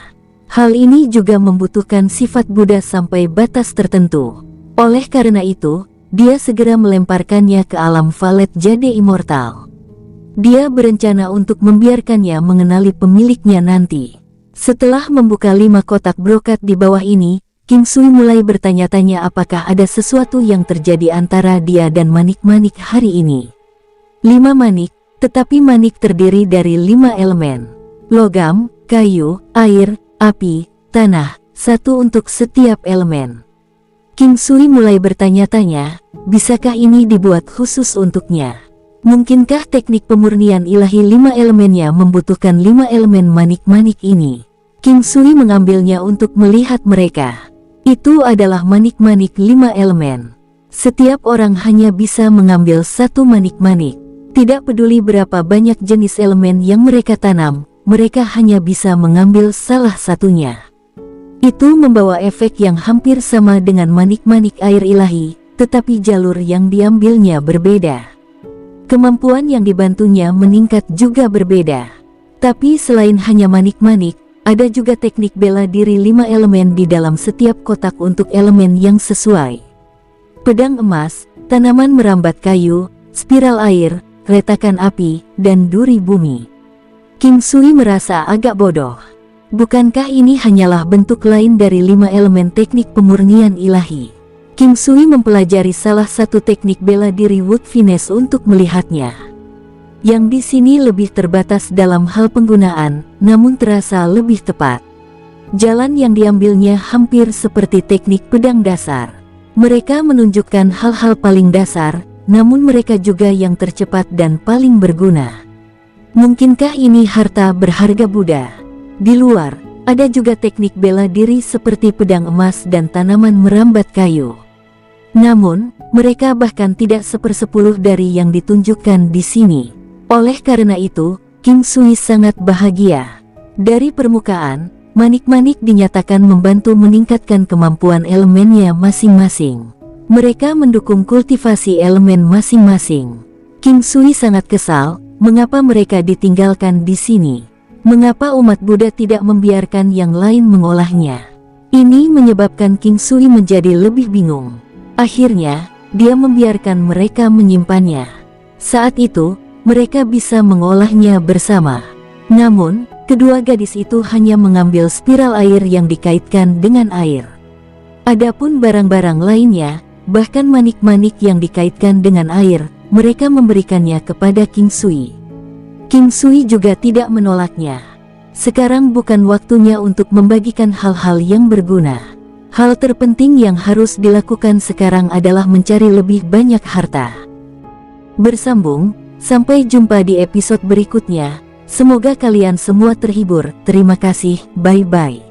Hal ini juga membutuhkan sifat Buddha sampai batas tertentu. Oleh karena itu, dia segera melemparkannya ke alam valet jade immortal. Dia berencana untuk membiarkannya mengenali pemiliknya nanti. Setelah membuka 5 kotak brokat di bawah ini, King Sui mulai bertanya-tanya apakah ada sesuatu yang terjadi antara dia dan manik-manik hari ini. 5 manik. Tetapi manik terdiri dari 5 elemen. Logam, kayu, air, api, tanah, 1 untuk setiap elemen. King Sui mulai bertanya-tanya, bisakah ini dibuat khusus untuknya? Mungkinkah teknik pemurnian ilahi 5 elemennya membutuhkan 5 elemen manik-manik ini? King Sui mengambilnya untuk melihat mereka. Itu adalah manik-manik 5 elemen. Setiap orang hanya bisa mengambil 1 manik-manik. Tidak peduli berapa banyak jenis elemen yang mereka tanam, mereka hanya bisa mengambil salah satunya. Itu membawa efek yang hampir sama dengan manik-manik air ilahi, tetapi jalur yang diambilnya berbeda. Kemampuan yang dibantunya meningkat juga berbeda. Tapi selain hanya manik-manik, ada juga teknik bela diri 5 elemen di dalam setiap kotak untuk elemen yang sesuai. Pedang emas, tanaman merambat kayu, spiral air, retakan api, dan duri bumi. King Sui merasa agak bodoh. Bukankah ini hanyalah bentuk lain dari 5 elemen teknik pemurnian ilahi? King Sui mempelajari salah satu teknik bela diri Wood Finesse untuk melihatnya. Yang di sini lebih terbatas dalam hal penggunaan, namun terasa lebih tepat. Jalan yang diambilnya hampir seperti teknik pedang dasar. Mereka menunjukkan hal-hal paling dasar, namun mereka juga yang tercepat dan paling berguna. Mungkinkah ini harta berharga Buddha? Di luar, ada juga teknik bela diri seperti pedang emas dan tanaman merambat kayu. Namun, mereka bahkan tidak sepersepuluh dari yang ditunjukkan di sini. Oleh karena itu, King Sui sangat bahagia. Dari permukaan, manik-manik dinyatakan membantu meningkatkan kemampuan elemennya masing-masing. Mereka mendukung kultivasi elemen masing-masing. King Sui sangat kesal, mengapa mereka ditinggalkan di sini? Mengapa umat Buddha tidak membiarkan yang lain mengolahnya? Ini menyebabkan King Sui menjadi lebih bingung. Akhirnya, dia membiarkan mereka menyimpannya. Saat itu, mereka bisa mengolahnya bersama. Namun, kedua gadis itu hanya mengambil spiral air yang dikaitkan dengan air. Adapun barang-barang lainnya, bahkan manik-manik yang dikaitkan dengan air, mereka memberikannya kepada King Sui. King Sui juga tidak menolaknya. Sekarang bukan waktunya untuk membagikan hal-hal yang berguna. Hal terpenting yang harus dilakukan sekarang adalah mencari lebih banyak harta. Bersambung, sampai jumpa di episode berikutnya. Semoga kalian semua terhibur. Terima kasih, bye-bye.